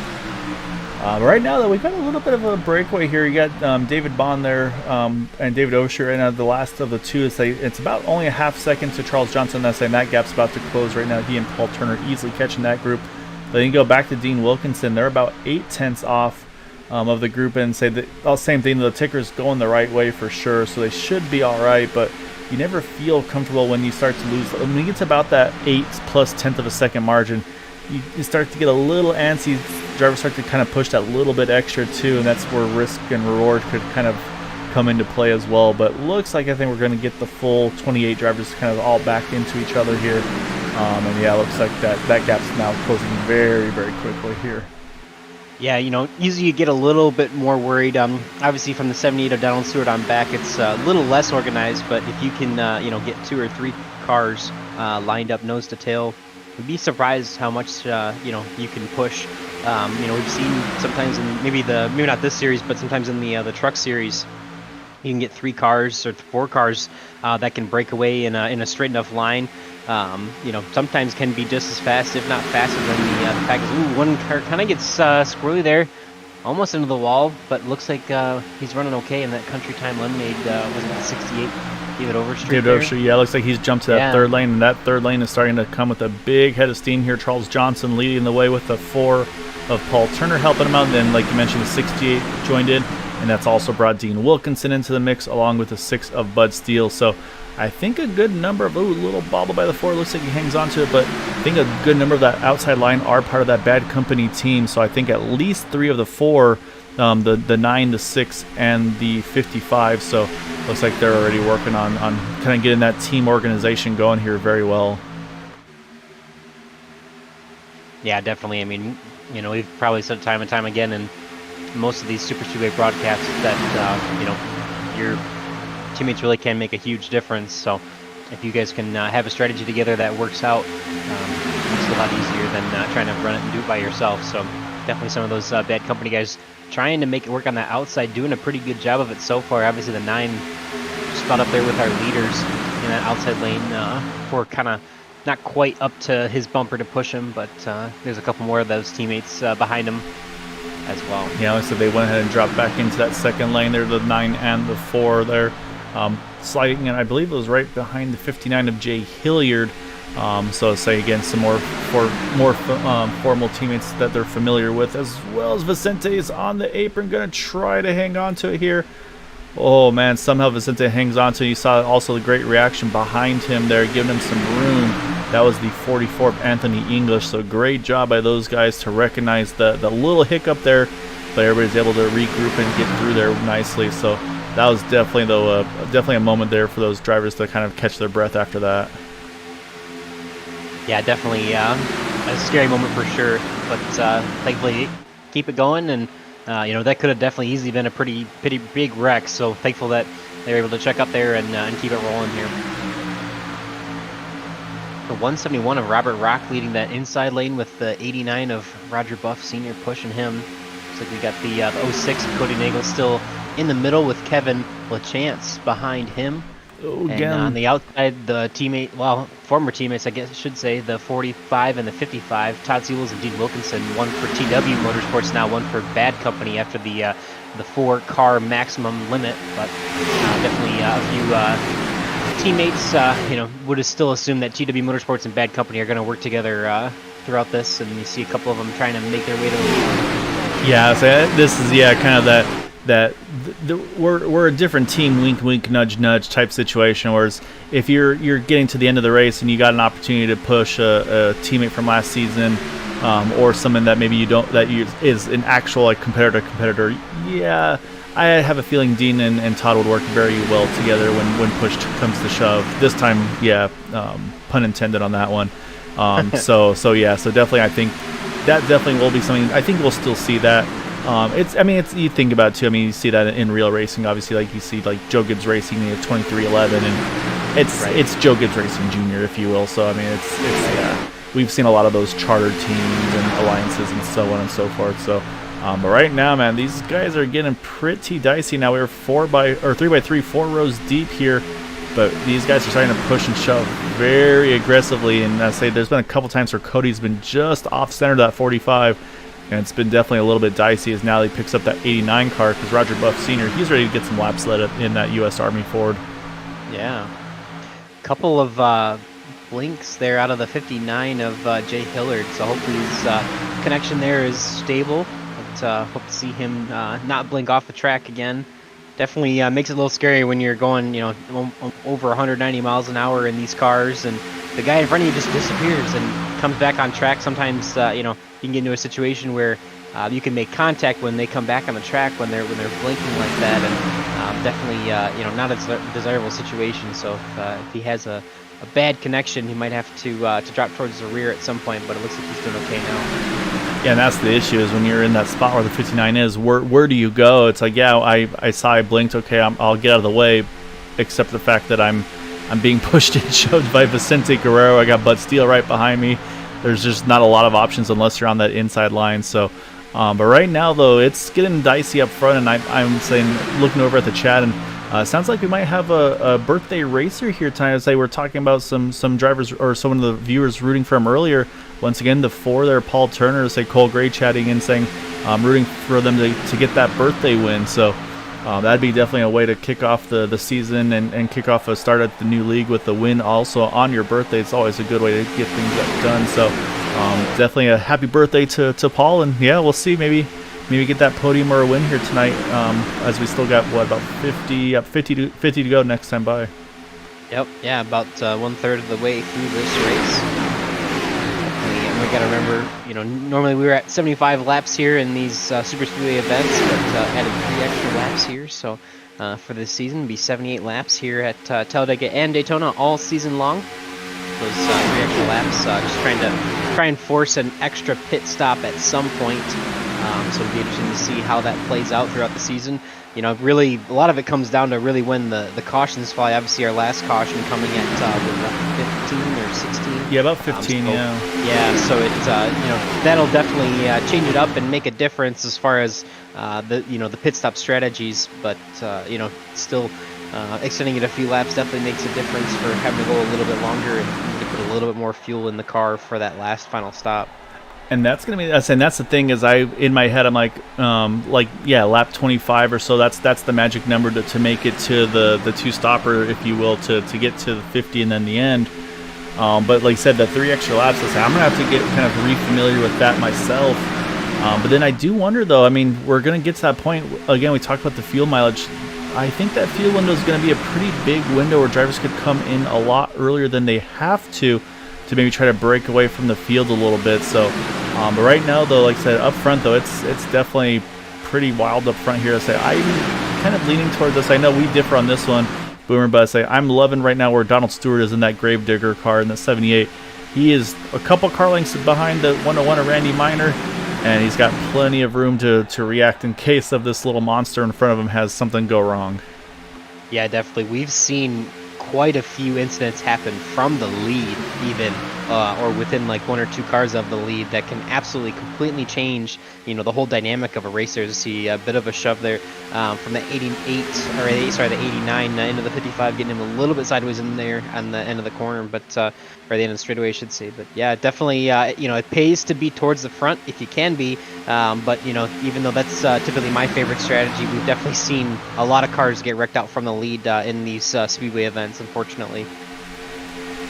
Right now, though, we've got a little bit of a breakaway here. You got David Bond there and David Osher right now, the last of the two. It's about only a half second to Charles Johnson. That's saying that gap's about to close right now. He and Paul Turner easily catching that group. But then you go back to Dean Wilkinson. They're about 8/10 off of the group, and say the same thing. The ticker's going the right way for sure, so they should be all right. But you never feel comfortable when you start to lose. When you get to about that 8+10th of a second margin, you start to get a little antsy. Drivers start to kind of push that little bit extra too, and that's where risk and reward could kind of come into play as well. But looks like I think we're going to get the full 28 drivers kind of all back into each other here. And yeah, it looks like that gap's now closing very, very quickly here. Yeah, usually you get a little bit more worried. Obviously from the 78 of Donald Stewart on back, it's a little less organized, but if you can, get 2 or 3 cars lined up nose to tail, you'd be surprised how much, you can push. We've seen sometimes in maybe not this series, but sometimes in the truck series, you can get 3 cars or 4 cars that can break away in a straight enough line. Sometimes can be just as fast, if not faster than the pack. Ooh, one car kind of gets squirrely there, almost into the wall, but looks like he's running okay. And that Country Time Lemonade was it 68? David Overstreet. David Overstreet, yeah, looks like he's jumped to that third lane, and that third lane is starting to come with a big head of steam here. Charles Johnson leading the way with the 4 of Paul Turner helping him out. And then, like you mentioned, the 68 joined in, and that's also brought Dean Wilkinson into the mix along with the 6 of Bud Steele. So I think a good number of, little bobble by the 4, looks like he hangs on to it, but I think a good number of that outside line are part of that Bad Company team. So I think at least 3 of the 4, the 9, the 6, and the 55. So looks like they're already working on kind of getting that team organization going here very well. Yeah, definitely. I mean, we've probably said time and time again in most of these Super Speedway broadcasts that, your teammates really can make a huge difference. So if you guys can have a strategy together that works out, it's a lot easier than trying to run it and do it by yourself. So definitely some of those Bad Company guys trying to make it work on the outside, doing a pretty good job of it so far. Obviously the 9 spot up there with our leaders in that outside lane. We're kind of not quite up to his bumper to push him, but there's a couple more of those teammates behind him as well. Yeah, so they went ahead and dropped back into that second lane there, the 9 and the 4 there. Sliding in, I believe it was right behind the 59 of Jay Hilliard. So say again, some more formal teammates that they're familiar with, as well as Vicente is on the apron, going to try to hang on to it here. Oh man, somehow Vicente hangs on to it. You saw also the great reaction behind him there, giving him some room. That was the 44 Anthony English, so great job by those guys to recognize the little hiccup there, but everybody's able to regroup and get through there nicely. So that was definitely definitely a moment there for those drivers to kind of catch their breath after that. Yeah, definitely a scary moment for sure, but thankfully keep it going, and that could have definitely easily been a pretty big wreck. So thankful that they were able to check up there and keep it rolling here. The 171 of Robert Rock leading that inside lane with the 89 of Roger Buff Sr. pushing him. Looks like we got the 06 of Cody Nagel still in the middle with Kevin LaChance behind him. Oh, and on the outside, the former teammates, I guess I should say, the 45 and the 55, Todd Siebels and Dean Wilkinson, one for TW Motorsports now, one for Bad Company after the 4-car maximum limit. But definitely a few teammates, would have still assumed that TW Motorsports and Bad Company are going to work together throughout this, and you see a couple of them trying to make their way to the lead. Yeah, so this is kind of that we're a different team, wink wink nudge nudge type situation. Whereas if you're getting to the end of the race and you got an opportunity to push a teammate from last season, or someone that maybe is an actual competitor, yeah, I have a feeling Dean and Todd would work very well together when push comes to shove. This time, yeah, pun intended on that one. So definitely, I think that definitely will be something. I think we'll still see that. It's you think about it too. I mean, you see that in real racing, obviously. Like you see, like Joe Gibbs Racing, 2311, and it's Joe Gibbs Racing Jr., if you will. So I mean, we've seen a lot of those chartered teams and alliances and so on and so forth. So, but right now, man, these guys are getting pretty dicey. Now we're 3x3, 4 rows deep here, but these guys are starting to push and shove very aggressively. And I say there's been a couple times where Cody's been just off center of that 45. And it's been definitely a little bit dicey as now he picks up that 89 car because Roger Buff Sr., he's ready to get some laps led in that U.S. Army Ford. Yeah. Couple of blinks there out of the 59 of Jay Hillard, so hopefully his connection there is stable. But hope to see him not blink off the track again. Definitely makes it a little scary when you're going, over 190 miles an hour in these cars, and the guy in front of you just disappears and comes back on track. Sometimes, you can get into a situation where you can make contact when they come back on the track when they're blinking like that, and definitely not a desirable situation. So if he has a bad connection, he might have to drop towards the rear at some point. But it looks like he's doing okay now. Yeah, and that's the issue is when you're in that spot where the 59 is, where do you go? It's like, yeah, I saw I blinked, okay, I'll get out of the way, except the fact that I'm being pushed and shoved by Vicente Guerrero. I got Bud Steele right behind me. There's just not a lot of options unless you're on that inside line. So, but right now though, it's getting dicey up front, and I'm saying, looking over at the chat, and it sounds like we might have a birthday racer here tonight. As they were talking about some drivers or some of the viewers rooting for him earlier. Once again, the 4 there, Paul Turner, say Cole Gray chatting and saying, rooting for them to get that birthday win. So that'd be definitely a way to kick off the season and kick off a start at the new league with the win also on your birthday. It's always a good way to get things done. So definitely a happy birthday to Paul, and yeah, we'll see, maybe get that podium or a win here tonight, as we still got about 50 to go next time by. Yep, yeah, about 1/3 of the way through this race. And we got to remember, normally we were at 75 laps here in these Super Speedway events, but added 3 extra laps here. So for this season, it'll be 78 laps here at Talladega and Daytona all season long. Those 3 extra laps, just try and force an extra pit stop at some point. So it'll be interesting to see how that plays out throughout the season. Really, a lot of it comes down to really when the cautions fly. Obviously, our last caution coming at 15 or 16. Yeah, about 15. Yeah, so it that'll definitely change it up and make a difference as far as the pit stop strategies. But still extending it a few laps definitely makes a difference for having to go a little bit longer and you can put a little bit more fuel in the car for that last final stop. And that's gonna be and that's the thing is in my head I'm like yeah, lap 25 or so. That's the magic number to make it to the two stopper, if you will, to get to the 50 and then the end. But like I said, the 3 extra laps, I'm gonna have to get kind of re-familiar with that myself. But then I do wonder though. I mean, we're gonna get to that point again. We talked about the fuel mileage. I think that fuel window is going to be a pretty big window where drivers could come in a lot earlier than they have to maybe try to break away from the field a little bit. So, but right now, though, like I said, up front, though, it's definitely pretty wild up front here. I say I'm kind of leaning toward this. I know we differ on this one, Boomer, but I say I'm loving right now where Donald Stewart is in that Gravedigger car in the 78. He is a couple car lengths behind the 101 of Randy Minor, and he's got plenty of room to react in case of this little monster in front of him has something go wrong. Yeah, definitely. We've seen quite a few incidents happen from the lead even, or within like 1 or 2 cars of the lead that can absolutely completely change, the whole dynamic of a race. There's a bit of a shove there from the 89 into the 55, getting him a little bit sideways in there on the end of the corner, but or the end of the straightaway, I should say. But yeah, definitely, it pays to be towards the front if you can be. But even though that's typically my favorite strategy, we've definitely seen a lot of cars get wrecked out from the lead in these speedway events, unfortunately.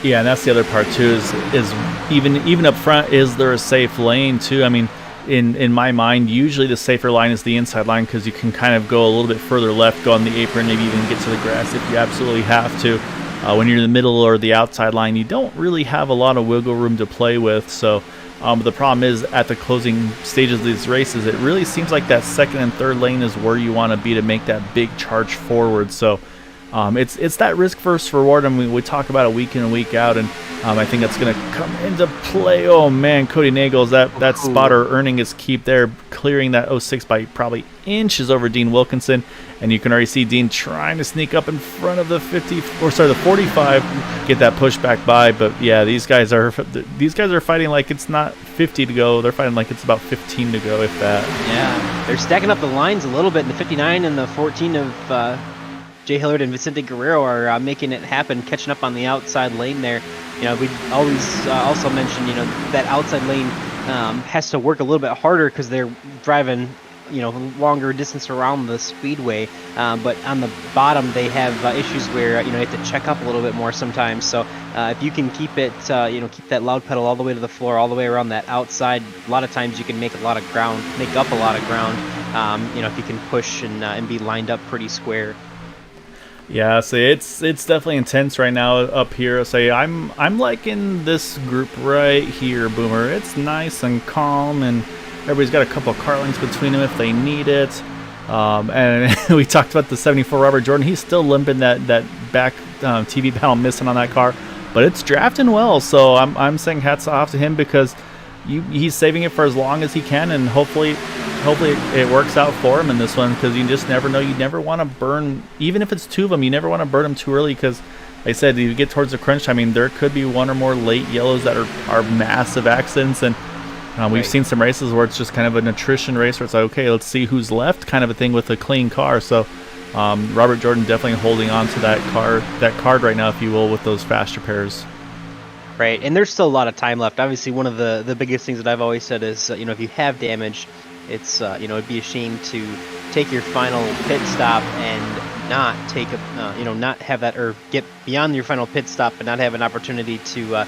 Yeah, and that's the other part too. Is even up front, is there a safe lane too? I mean, in my mind, usually the safer line is the inside line because you can kind of go a little bit further left, go on the apron, maybe even get to the grass if you absolutely have to. When you're in the middle or the outside line, you don't really have a lot of wiggle room to play with. So the problem is at the closing stages of these races, it really seems like that second and third lane is where you want to be to make that big charge forward. So it's that risk versus reward. I mean, we talk about it week in and week out, and I think that's going to come into play. Oh man, Cody Nagels, that spotter earning his keep there, clearing that 06 by probably inches over Dean Wilkinson, and you can already see Dean trying to sneak up in front of the 45, get that pushback by. But yeah, these guys are fighting like it's not 50 to go. They're fighting like it's about 15 to go, if that. Yeah, they're stacking up the lines a little bit. In the 59 and the 14 of Jay Hillard and Vicente Guerrero are making it happen, catching up on the outside lane there. We always also mention, that outside lane has to work a little bit harder because they're driving, longer distance around the speedway. But on the bottom, they have issues where, you have to check up a little bit more sometimes. So if you can keep it, keep that loud pedal all the way to the floor, all the way around that outside, a lot of times you can make up a lot of ground, if you can push and be lined up pretty square. Yeah, so it's definitely intense right now up here. I'm liking this group right here, Boomer. It's nice and calm, and everybody's got a couple of car lengths between them if they need it. And we talked about the 74 Robert Jordan. He's still limping that back TV panel missing on that car, but it's drafting well. So I'm saying hats off to him because he's saving it for as long as he can, and hopefully it works out for him in this one, because you just never know. You never want to burn, even if it's 2 of them, you never want to burn them too early, because like I said, you get towards the crunch time, there could be 1 or more late yellows that are massive accidents, and we've seen some races where it's just kind of an attrition race where it's like, okay, let's see who's left kind of a thing with a clean car. So Robert Jordan definitely holding on to that card right now, if you will, with those fast repairs. Right, and there's still a lot of time left. Obviously, one of the biggest things that I've always said is, if you have damage, it's it'd be a shame to take your final pit stop and not take not have that, or get beyond your final pit stop but not have an opportunity to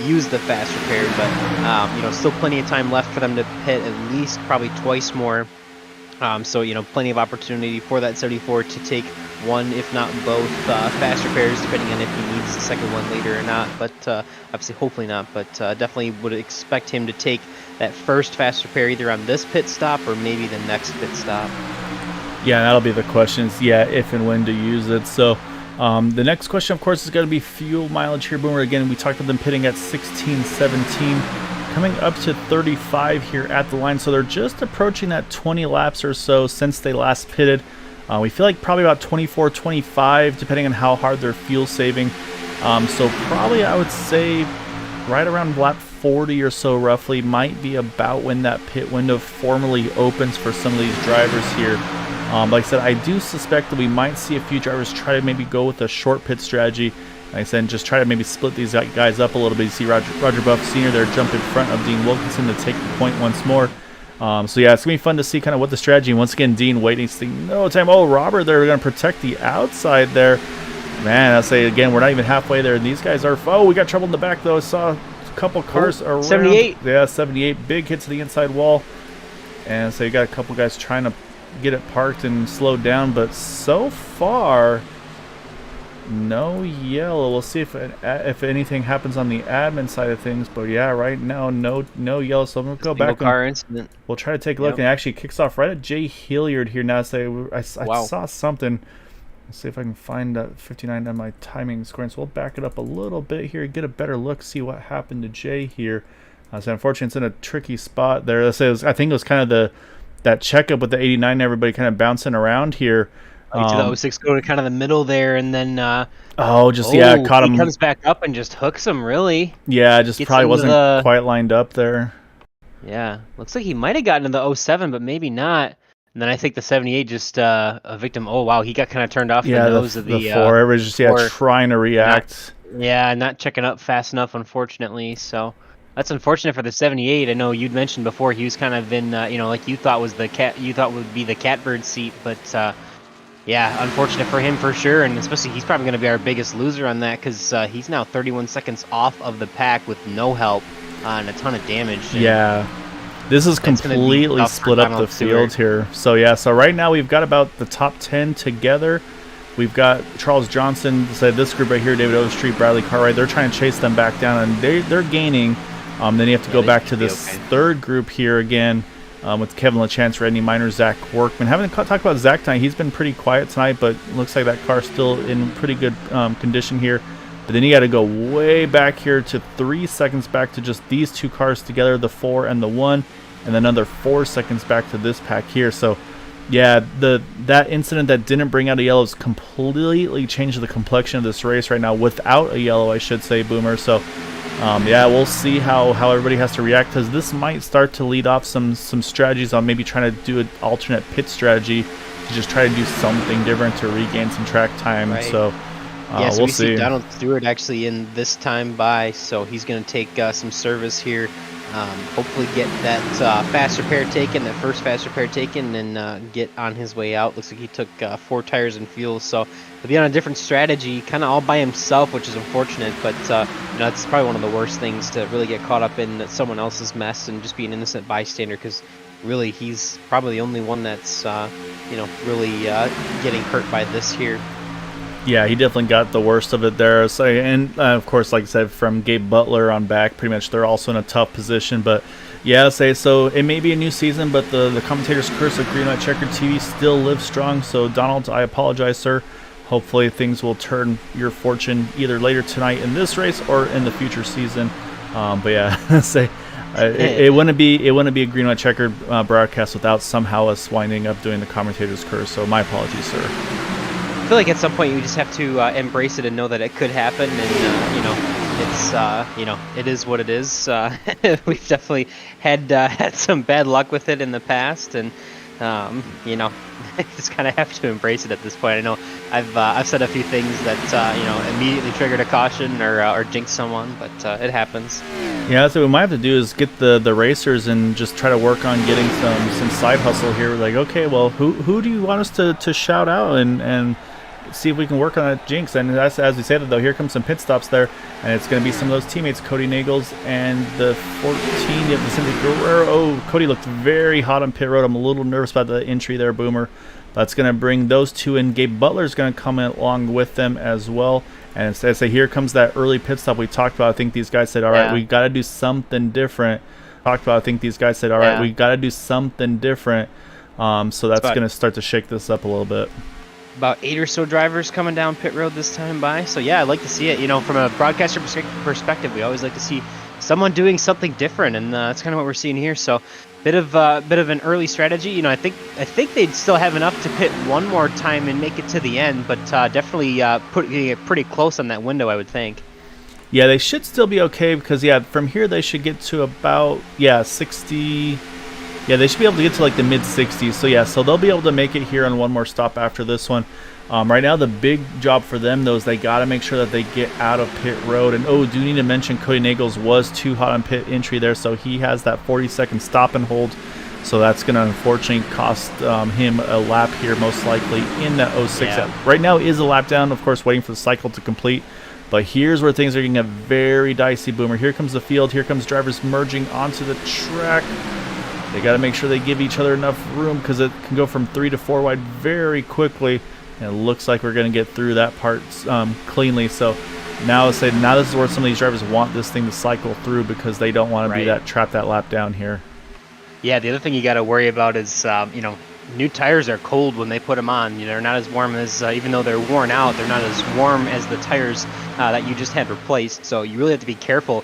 use the fast repair. But still plenty of time left for them to pit at least probably twice more. So plenty of opportunity for that 74 to take one, if not both, fast repairs, depending on if he needs the second one later or not. But obviously, hopefully not. But definitely would expect him to take that first fast repair either on this pit stop or maybe the next pit stop. Yeah, that'll be the question. Yeah, if and when to use it. So the next question, of course, is going to be fuel mileage here, Boomer. Again, we talked about them pitting at 16, 17. Coming up to 35 here at the line, so they're just approaching that 20 laps or so since they last pitted. We feel like probably about 24, 25, depending on how hard they're fuel saving. So probably I would say right around lap 40 or so roughly might be about when that pit window formally opens for some of these drivers here. Like I said, I do suspect that we might see a few drivers try to maybe go with a short pit strategy. Like I said, just try to maybe split these guys up a little bit. You see Roger Buff Sr. there jump in front of Dean Wilkinson to take the point once more. So yeah, it's going to be fun to see kind of what the strategy. Once again, Dean waiting, thinking, no time. Oh, Robert, they're going to protect the outside there. Man, I'll say again, we're not even halfway there. And these guys are, oh, we got trouble in the back though. I saw a couple cars around. 78. Yeah, 78. Big hit to the inside wall. And so you got a couple guys trying to get it parked and slowed down. But so far, no yellow. We'll see if anything happens on the admin side of things. But yeah, right now, no yellow. So I'm going to go back. Car incident. We'll try to take a look. And it actually kicks off right at Jay Hilliard here now. I saw something. Let's see if I can find 59 on my timing scoring. So we'll back it up a little bit here, get a better look, see what happened to Jay here. So unfortunately, it's in a tricky spot there. Let's say I think it was kind of that checkup with the 89, everybody kind of bouncing around here. To the 06 go to kind of the middle there, and then caught him. He comes back up and just hooks him, really. Yeah, just probably wasn't quite lined up there. Yeah, looks like he might have gotten to the 07, but maybe not. And then I think the 78 just a victim. Oh wow, he got kind of turned off the nose of the 4. Everybody's just trying to react. Not checking up fast enough, unfortunately. So that's unfortunate for the 78. I know you'd mentioned before he was kind of in like you thought was the cat. You thought would be the catbird seat, but yeah, unfortunate for him for sure. And especially he's probably going to be our biggest loser on that because he's now 31 seconds off of the pack with no help and a ton of damage. Yeah. This is completely split up the field here. So yeah, so right now we've got about the top 10 together. We've got Charles Johnson, this group right here, David Overstreet, Bradley Cartwright. They're trying to chase them back down, and they're gaining. Then you have to go back to this third group here again with Kevin LaChance, Rodney Miner, Zach Workman. Haven't talked about Zach tonight. He's been pretty quiet tonight, but looks like that car's still in pretty good condition here. But then you got to go way back here to 3 seconds back to just these two cars together, the 4 and the 1, and then another 4 seconds back to this pack here. So, yeah, that incident that didn't bring out a yellow has completely changed the complexion of this race right now without a yellow, I should say, Boomer. So, yeah, we'll see how everybody has to react because this might start to lead off some strategies on maybe trying to do an alternate pit strategy to just try to do something different to regain some track time. Right. So. So we'll we see see Donald Stewart actually in this time by, so he's going to take some service here. Hopefully get that fast repair taken, that first fast repair taken, and get on his way out. Looks like he took 4 tires and fuel, so he'll be on a different strategy, kind of all by himself, which is unfortunate. But it's probably one of the worst things to really get caught up in someone else's mess and just be an innocent bystander, because really he's probably the only one that's really getting hurt by this here. Yeah, he definitely got the worst of it there. So, and of course, like I said, from Gabe Butler on back, pretty much they're also in a tough position. But yeah, so it may be a new season, but the commentator's curse of Green Light Checker TV still lives strong. So Donald, I apologize, sir. Hopefully things will turn your fortune either later tonight in this race or in the future season. But yeah, it wouldn't be a Green Light Checker broadcast without somehow us winding up doing the commentator's curse. So my apologies, sir. I feel like at some point you just have to embrace it and know that it could happen, and it's it is what it is. We've definitely had some bad luck with it in the past, and just kind of have to embrace it at this point. I know I've said a few things that immediately triggered a caution or jinxed someone, but it happens. Yeah, so what we might have to do is get the racers and just try to work on getting some side hustle here. We're like, okay, well, who do you want us to shout out and see if we can work on a jinx? And as we say that, though, here comes some pit stops there, and it's going to be some of those teammates, Cody Nagels and the 14, you have the Cindy Guerrero. Oh, Cody looked very hot on pit road. I'm a little nervous about the entry there, Boomer. That's going to bring those two in. Gabe Butler's going to come in along with them as well. And instead of say, here comes that early pit stop we talked about. I think these guys said, all right, we got to do something different. So that's going to start to shake this up a little bit. About 8 or so drivers coming down pit road this time by. So yeah, I'd like to see it. From a broadcaster perspective, we always like to see someone doing something different, and that's kind of what we're seeing here. So bit of an early strategy. I think they'd still have enough to pit one more time and make it to the end, but definitely putting it pretty close on that window, I would think. Yeah, they should still be okay because from here they should get to about 60. Yeah, they should be able to get to like the mid-60s. So yeah, so they'll be able to make it here on one more stop after this one. Right now, the big job for them, though, is they got to make sure that they get out of pit road. And, do need to mention Cody Nagels was too hot on pit entry there, so he has that 40-second stop and hold. So that's going to unfortunately cost him a lap here, most likely, in that 06. Yeah. Right now is a lap down, of course, waiting for the cycle to complete. But here's where things are getting a very dicey, Boomer. Here comes the field. Here comes drivers merging onto the track. They got to make sure they give each other enough room because it can go from 3 to 4 wide very quickly. And it looks like we're going to get through that part cleanly. So now this is where some of these drivers want this thing to cycle through because they don't want to be trap that lap down here. Yeah, the other thing you got to worry about is, new tires are cold when they put them on. They're not as warm as, even though they're worn out, they're not as warm as the tires that you just had replaced. So you really have to be careful.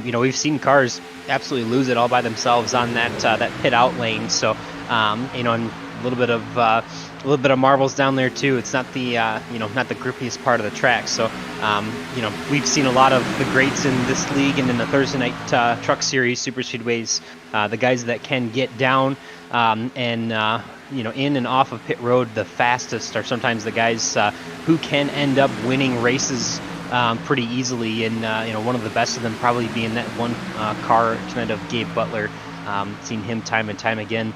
We've seen cars absolutely lose it all by themselves on that pit out lane. So, and a little bit of marbles down there too. It's not the not the grippiest part of the track. So we've seen a lot of the greats in this league and in the Thursday night truck series super speedways, the guys that can get down and in and off of pit road the fastest are sometimes the guys who can end up winning races pretty easily. And one of the best of them probably being that one car tonight of Gabe Butler. Seen him time and time again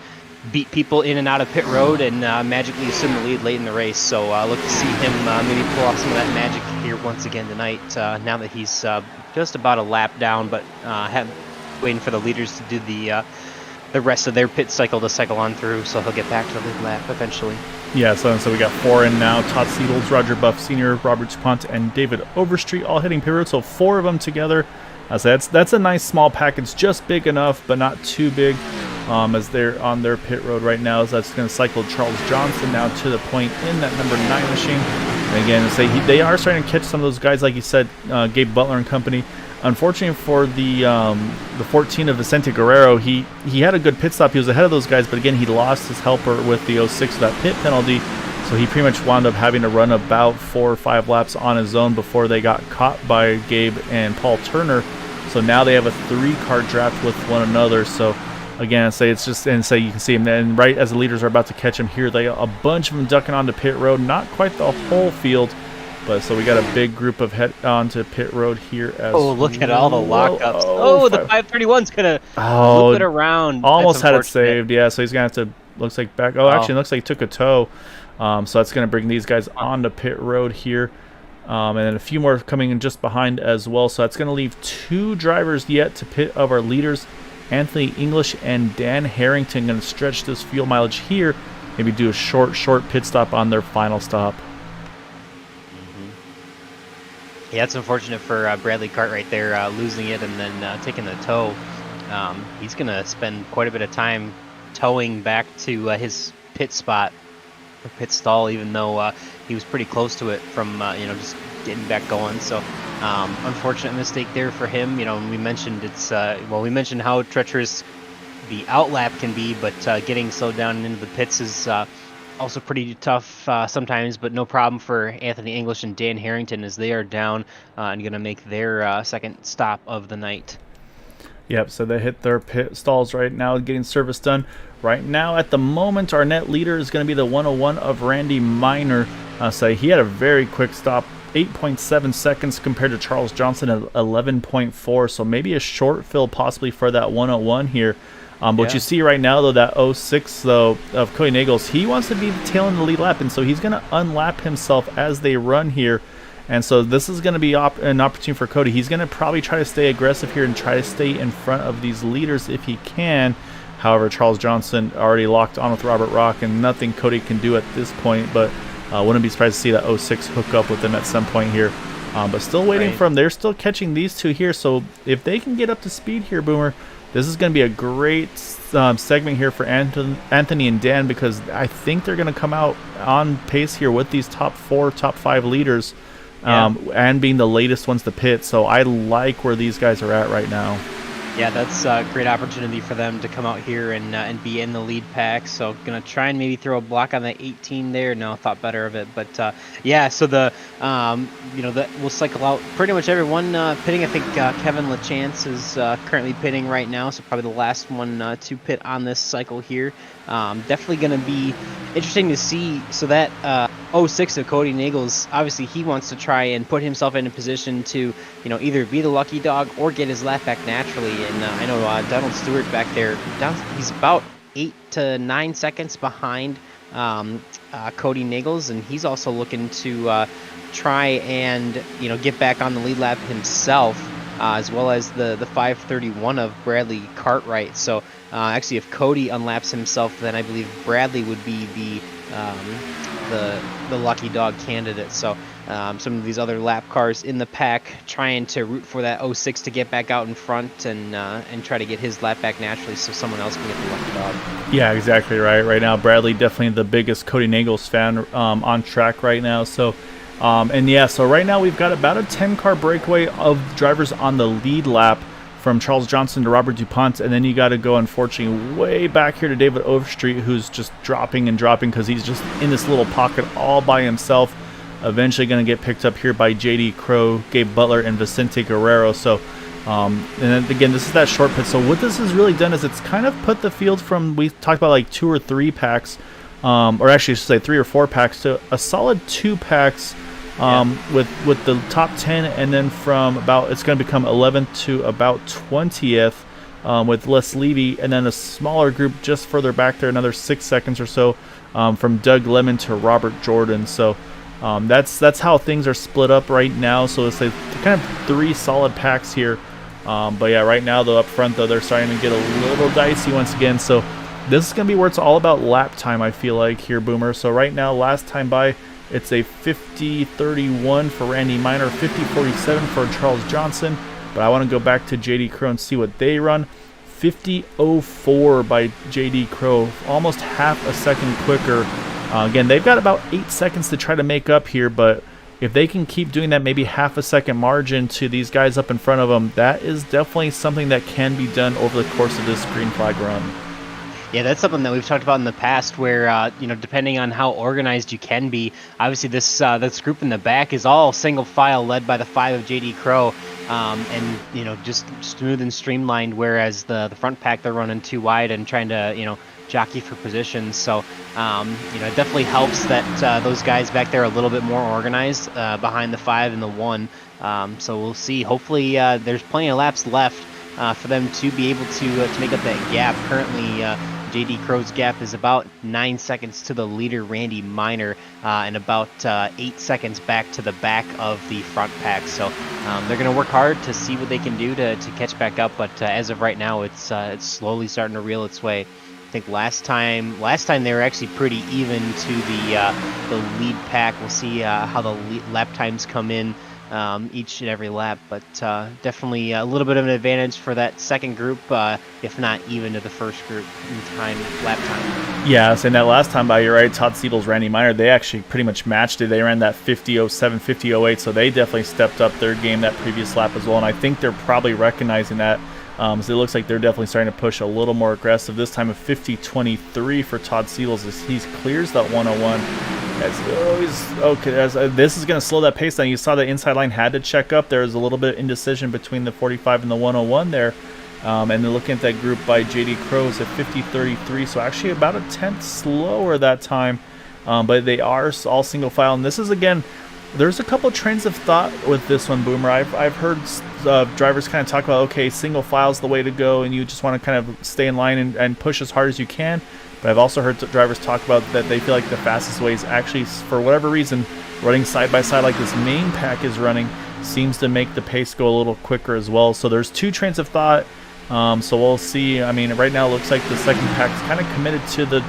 beat people in and out of pit road and magically assume the lead late in the race. So look to see him maybe pull off some of that magic here once again tonight, now that he's just about a lap down, but waiting for the leaders to do the rest of their pit cycle to cycle on through, so he'll get back to the lead lap eventually. Yeah, so we got 4 in now. Todd Siebels, Roger Buff Sr., Robert DuPont, and David Overstreet all hitting pit road, so 4 of them together. So that's a nice small package, just big enough, but not too big. As they're on their pit road right now, so that's going to cycle Charles Johnson now to the point in that number 9 machine. And again, they are starting to catch some of those guys, like you said, Gabe Butler and company. Unfortunately for the 14 of Vicente Guerrero, he had a good pit stop. He was ahead of those guys, but again, he lost his helper with the 06 of that pit penalty. So he pretty much wound up having to run about 4 or 5 laps on his own before they got caught by Gabe and Paul Turner. So now they have a 3-car draft with one another. So again, you can see him, and right as the leaders are about to catch him here, a bunch of them ducking onto pit road. Not quite the whole field, but so we got a big group of head onto pit road here. Look at all the lockups. The 531's gonna loop it around. Almost had it saved. Yeah, so he's gonna have to. Looks like back. Actually, it looks like he took a tow. So that's gonna bring these guys onto pit road here. And then a few more coming in just behind as well. So that's going to leave 2 drivers yet to pit of our leaders. Anthony English and Dan Harrington going to stretch this fuel mileage here. Maybe do a short pit stop on their final stop. Yeah, it's unfortunate for Bradley Cartwright there, losing it and then taking the tow. He's going to spend quite a bit of time towing back to his pit spot, or pit stall, even though he was pretty close to it from just getting back going. So unfortunate mistake there for him. We mentioned we mentioned how treacherous the outlap can be, but getting slowed down into the pits is also pretty tough sometimes, but no problem for Anthony English and Dan Harrington as they are down and going to make their second stop of the night. Yep, so they hit their pit stalls right now, getting service done. Right now, at the moment, our net leader is going to be the 101 of Randy Minor. So he had a very quick stop, 8.7 seconds compared to Charles Johnson at 11.4. So maybe a short fill possibly for that 101 here. What you see right now, though, that 06, though, of Cody Nagels, he wants to be tailing the lead lap, and so he's going to unlap himself as they run here. And so this is going to be an opportunity for Cody. He's going to probably try to stay aggressive here and try to stay in front of these leaders if he can. However, Charles Johnson already locked on with Robert Rock, and nothing Cody can do at this point. But wouldn't be surprised to see that 06 hook up with him at some point here. But still waiting for him. They're still catching these two here. So if they can get up to speed here, Boomer, this is going to be a great segment here for Anthony and Dan, because I think they're going to come out on pace here with these top 4, top 5 leaders. And being the latest ones to pit. So I like where these guys are at right now. Yeah, that's a great opportunity for them to come out here and be in the lead pack. So gonna try and maybe throw a block on the 18 there. No, thought better of it, but yeah. So that we'll cycle out pretty much everyone pitting. I think Kevin LaChance is currently pitting right now, so probably the last one to pit on this cycle here. Definitely gonna be interesting to see. So that 06 of Cody Nagels, obviously he wants to try and put himself in a position to, either be the lucky dog or get his lap back naturally. And I know Donald Stewart back there, he's about 8 to 9 seconds behind Cody Nagels, and he's also looking to try and get back on the lead lap himself, as well as the 5:31 of Bradley Cartwright. So actually, if Cody unlaps himself, then I believe Bradley would be the lucky dog candidate. So some of these other lap cars in the pack trying to root for that 06 to get back out in front and try to get his lap back naturally so someone else can get the lucky dog. Yeah, exactly right. Right now, Bradley definitely the biggest Cody Nagels fan on track right now. So, so right now we've got about a 10-car breakaway of drivers on the lead lap from Charles Johnson to Robert DuPont, and then you got to go, unfortunately, way back here to David Overstreet, who's just dropping and dropping because he's just in this little pocket all by himself. Eventually going to get picked up here by J.D. Crow, Gabe Butler, and Vicente Guerrero. So, and then again, this is that short pit. So what this has really done is it's kind of put the field from, we talked about like 2 or 3 packs, or actually I should say 3 or 4 packs, to a solid 2 packs with the top 10, and then from about, it's going to become 11th to about 20th with Les Levy, and then a smaller group just further back there, another 6 seconds or so from Doug Lemon to Robert Jordan. So that's how things are split up right now. So it's like kind of 3 solid packs here. But yeah, right now though, up front though, they're starting to get a little dicey once again. So this is going to be where it's all about lap time, I feel like, here, Boomer. So right now, last time by, it's a 50:31 for Randy Minor, 50:47 for Charles Johnson. But I want to go back to J.D. Crow and see what they run. 50:04 by J.D. Crow, almost half a second quicker. Again, they've got about 8 seconds to try to make up here, but if they can keep doing that, maybe half a second margin to these guys up in front of them, that is definitely something that can be done over the course of this green flag run. Yeah, that's something that we've talked about in the past where, depending on how organized you can be, obviously this group in the back is all single file led by the 5 of J.D. Crow, and, just smooth and streamlined, whereas the front pack, they're running too wide and trying to, jockey for positions. So, it definitely helps that those guys back there are a little bit more organized behind the 5 and the 1. So we'll see. Hopefully there's plenty of laps left for them to be able to make up that gap. Currently, J.D. Crow's gap is about 9 seconds to the leader, Randy Minor, and about 8 seconds back to the back of the front pack. So they're going to work hard to see what they can do to catch back up. But as of right now, it's slowly starting to reel its way. I think last time they were actually pretty even to the lead pack. We'll see how the lap times come in each and every lap, but definitely a little bit of an advantage for that second group, if not even to the first group in lap time. Yeah, and that last time by, you're right, Todd Siebels, Randy Minor, they actually pretty much matched it. They ran that 50:07, 50:08, so they definitely stepped up their game that previous lap as well, and I think they're probably recognizing that. So it looks like they're definitely starting to push a little more aggressive. This time a 50:23 for Todd Siebels as he clears that 101. This is going to slow that pace down. You saw the inside line had to check up. There was a little bit of indecision between the 45 and the 101 there. And then looking at that group by J.D. Crow is at 50:33, so actually about a tenth slower that time. But they are all single file. And this is, again, there's a couple trains of thought with this one, Boomer. I've heard drivers kind of talk about, okay, single file is the way to go, and you just want to kind of stay in line and push as hard as you can. But I've also heard drivers talk about that they feel like the fastest way is actually, for whatever reason, running side by side like this main pack is running seems to make the pace go a little quicker as well. So there's 2 trains of thought. So we'll see. I mean, right now it looks like the second pack is kind of committed to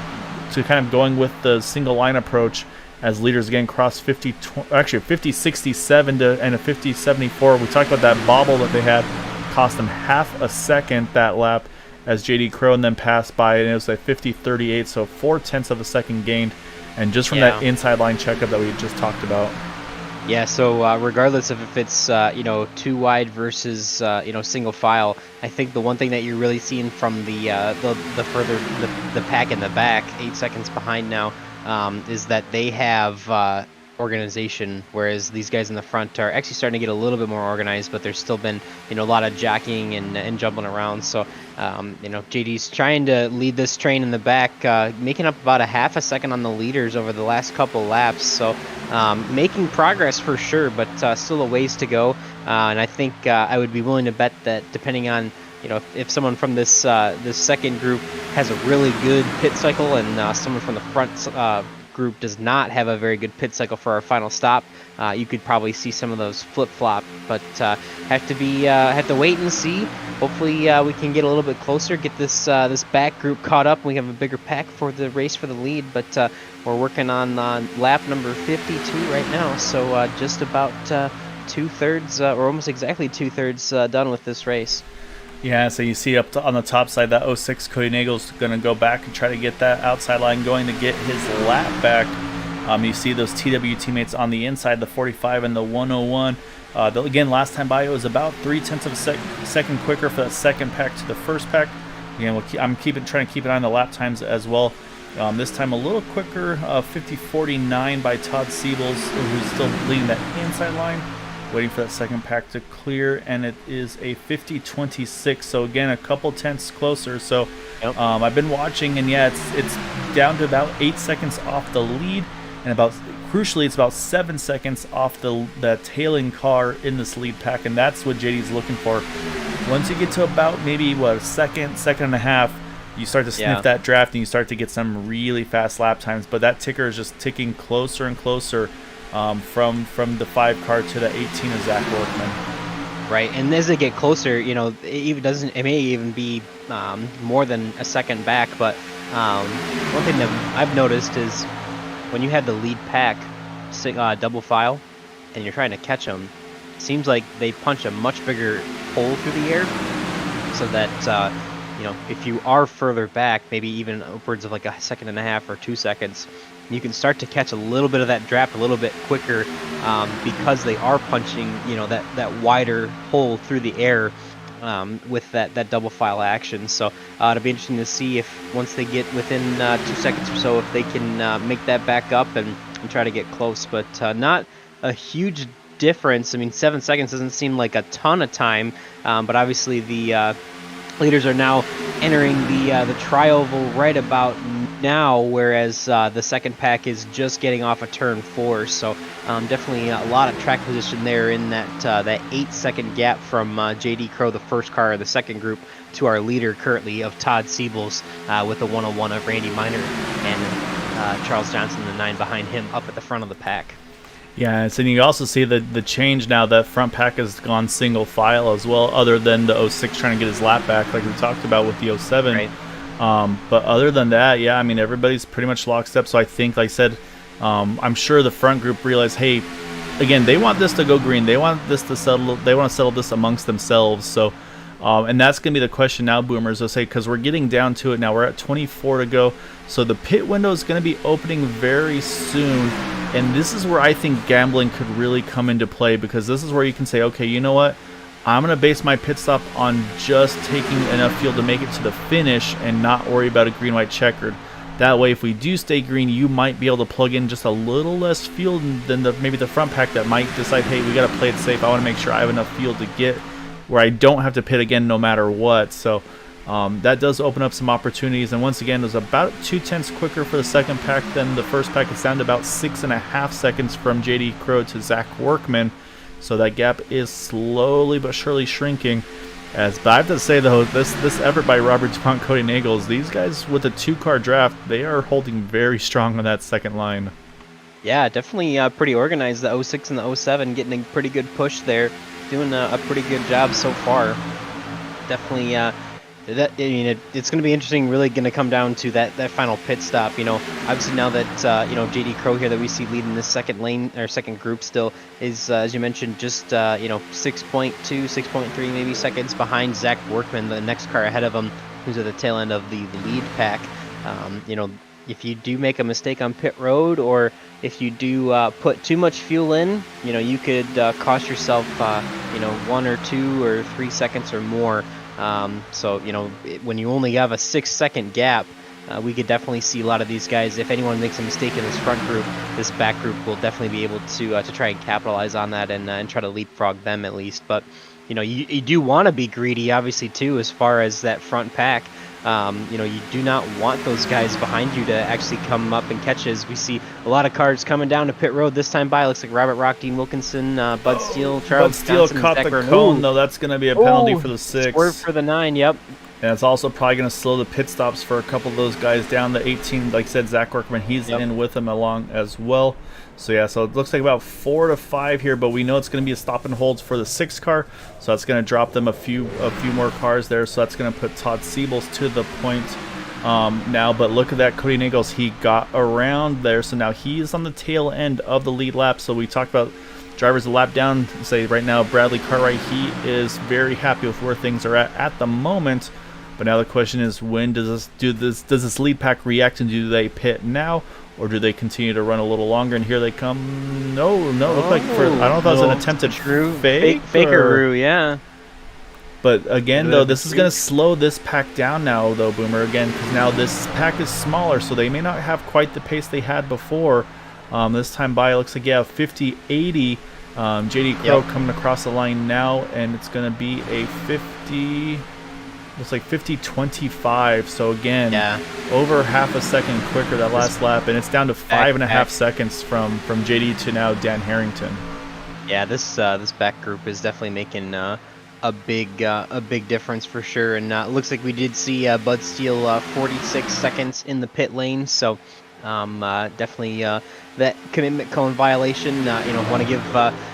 kind of going with the single line approach, as leaders again cross 50:67 and a 50:74. We talked about that bobble that they had, cost them half a second that lap as J.D. Crow and then passed by, and it was a 50:38, so 0.4 of a second gained, and just from that inside line checkup that we just talked about. Yeah, so regardless of if it's too wide versus single file, I think the one thing that you're really seeing from the further the pack in the back, 8 seconds behind now, is that they have organization, whereas these guys in the front are actually starting to get a little bit more organized, but there's still been a lot of jockeying and jumping around. So JD's trying to lead this train in the back, making up about a half a second on the leaders over the last couple laps. So making progress for sure, but still a ways to go. And I think I would be willing to bet that depending on if someone from this second group has a really good pit cycle and someone from the front group does not have a very good pit cycle for our final stop, you could probably see some of those flip-flop, but have to wait and see. Hopefully we can get a little bit closer, get this back group caught up, and we have a bigger pack for the race for the lead. But we're working on lap number 52 right now, so just about 2/3 or almost exactly 2/3 done with this race. Yeah, so you see on the top side that 06 Cody Nagel's going to go back and try to get that outside line going to get his lap back. You see those TW teammates on the inside, the 45 and the 101. Again, last time by it was about 0.3 of a second quicker for that second pack to the first pack. Again, I'm trying to keep an eye on the lap times as well. This time a little quicker, 50:49 by Todd Siebels, who's still leading that inside line. Waiting for that second pack to clear, and it is a 50:26. So again, a couple tenths closer. So Yep. I've been watching, and yeah, it's down to about 8 seconds off the lead, and crucially, it's about 7 seconds off the tailing car in this lead pack, and that's what JD's looking for. Once you get to about maybe a second and a half, you start to sniff that draft, and you start to get some really fast lap times. But that ticker is just ticking closer and closer. From the 5 car to the 18 of Zach Workman. Right, and as they get closer, it may even be more than a second back. But one thing that I've noticed is when you have the lead pack double file and you're trying to catch them, it seems like they punch a much bigger hole through the air, so that if you are further back, maybe even upwards of like a second and a half or 2 seconds, you can start to catch a little bit of that draft a little bit quicker, because they are punching that wider hole through the air with that double file action. So it'll be interesting to see if once they get within 2 seconds or so, if they can make that back up and try to get close. But not a huge difference. I mean, 7 seconds doesn't seem like a ton of time, but obviously the leaders are now entering the tri-oval right about now, whereas the second pack is just getting off of turn 4. So definitely a lot of track position there in that 8 second gap from JD Crow, the first car of the second group, to our leader currently of Todd Siebels, with the 101 of Randy Miner and Charles Johnson, the 9 behind him, up at the front of the pack. Yeah, so you also see the change now. That front pack has gone single file as well, other than the 06 trying to get his lap back like we talked about with the 07. Right. But other than that, yeah, I mean, everybody's pretty much lockstep. So I think, like I said, I'm sure the front group realized, hey, again, they want this to go green. They want this to settle. They want to settle this amongst themselves. So, and that's going to be the question now, Boomers. They'll say, because we're getting down to it now. We're at 24 to go. So the pit window is going to be opening very soon. And this is where I think gambling could really come into play, because this is where you can say, okay, you know what? I'm going to base my pit stop on just taking enough fuel to make it to the finish and not worry about a green-white checkered. That way, if we do stay green, you might be able to plug in just a little less fuel than maybe the front pack that might decide, hey, we got to play it safe. I want to make sure I have enough fuel to get where I don't have to pit again no matter what. So that does open up some opportunities. And once again, it was about 2 tenths quicker for the second pack than the first pack. It's down to about 6.5 seconds from JD Crow to Zach Workman. So that gap is slowly but surely shrinking. But I have to say, though, this effort by Robert DuPont, Cody Nagels, these guys with a 2-car draft, they are holding very strong on that second line. Yeah, definitely pretty organized. The 06 and the 07 getting a pretty good push there. Doing a pretty good job so far. Definitely, it's going to be interesting. Really going to come down to that final pit stop. Obviously now that JD Crow here that we see leading this second lane or second group still is, as you mentioned, just 6.2, 6.3 maybe seconds behind Zach Workman, the next car ahead of him, who's at the tail end of the lead pack. if you do make a mistake on pit road, or if you do put too much fuel in, you could cost yourself 1 or 2 or 3 seconds or more. So when you only have a 6-second gap, we could definitely see a lot of these guys. If anyone makes a mistake in this front group, this back group will definitely be able to try and capitalize on that and try to leapfrog them at least. But you do want to be greedy, obviously, too, as far as that front pack. You do not want those guys behind you to actually come up and catch. As we see a lot of cars coming down to pit road this time by. Looks like Robert Rock, Dean Wilkinson, Bud Steele, Charles Johnson, caught Zach the Burnett. cone, though. That's going to be a penalty for the 6. Swerve for the 9, yep. And it's also probably going to slow the pit stops for a couple of those guys down. The 18, like I said, Zach Workman, he's in with him along as well. So yeah, so it looks like about 4 to 5 here, but we know it's going to be a stop and holds for the 6 car. So that's going to drop them a few more cars there. So that's going to put Todd Siebels to the point now. But look at that, Cody Nagels, he got around there. So now he's on the tail end of the lead lap. So we talked about drivers a lap down. Say right now, Bradley Cartwright, he is very happy with where things are at the moment. But now the question is, when does this lead pack react, and do they pit now, or do they continue to run a little longer? And here they come. No, look like I don't know if that was an attempted fakeroo, yeah. But again, though, this is going to slow this pack down now, though, Boomer, again, because now this pack is smaller, so they may not have quite the pace they had before. This time by, it looks like, 50-80. JD Crow coming across the line now, and it's going to be a 50... Looks like 50-25, so again, over half a second quicker that last lap, and it's down to 5.5 seconds from JD to now Dan Harrington. Yeah, this back group is definitely making a big difference for sure, and it looks like we did see Bud Steele 46 seconds in the pit lane, so definitely that commitment cone violation. Want to give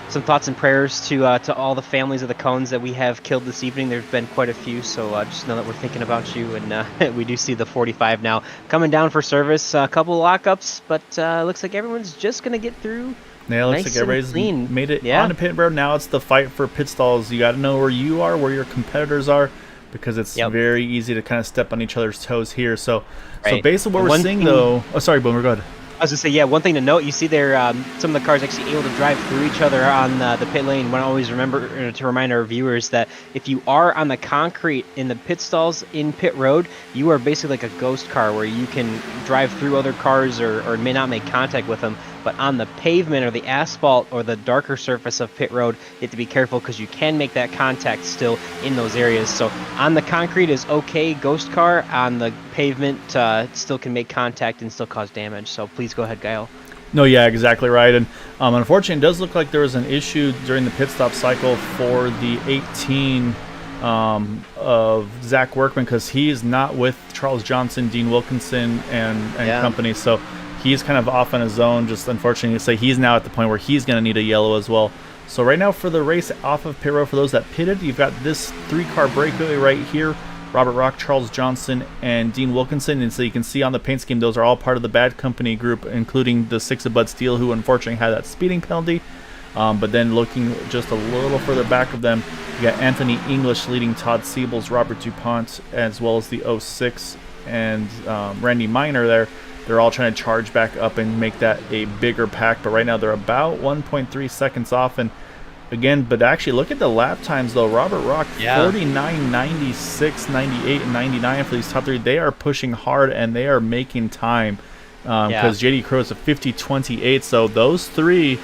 some thoughts and prayers to all the families of the cones that we have killed this evening. There's been quite a few, so just know that we're thinking about you. And we do see the 45 now coming down for service. A couple of lockups, but looks like everyone's just gonna get through. Yeah, it looks like everybody's made it onto pit road. Now it's the fight for pit stalls. You got to know where you are, where your competitors are, because it's very easy to kind of step on each other's toes here. So basically what we're seeing, though... Oh, sorry, Boomer, go ahead. I was going to say, one thing to note, you see there some of the cars actually able to drive through each other on the pit lane. Want to always remember to remind our viewers that if you are on the concrete in the pit stalls in pit road, you are basically like a ghost car where you can drive through other cars or may not make contact with them. But on the pavement or the asphalt or the darker surface of pit road, you have to be careful because you can make that contact still in those areas. So on the concrete is okay, ghost car. On the pavement, still can make contact and still cause damage. So please go ahead, Gael. No, yeah, exactly right. And unfortunately, it does look like there was an issue during the pit stop cycle for the 18 of Zach Workman, because he is not with Charles Johnson, Dean Wilkinson, and company. So he's kind of off on his own. Just unfortunately to say, he's now at the point where he's going to need a yellow as well. So right now for the race off of pit road, for those that pitted, you've got this 3-car breakaway right here. Robert Rock, Charles Johnson, and Dean Wilkinson. And so you can see on the paint scheme, those are all part of the bad company group, including the 6 of Bud Steele, who unfortunately had that speeding penalty. But then looking just a little further back of them, you got Anthony English leading Todd Siebels, Robert DuPont, as well as the 06 and Randy Miner there. They're all trying to charge back up and make that a bigger pack, but right now they're about 1.3 seconds off. And again, but actually look at the lap times, though. Robert Rock, 49, 96, 98, and 99 for these top 3. They are pushing hard and they are making time, because JD Crow is a 50-28. So those 3,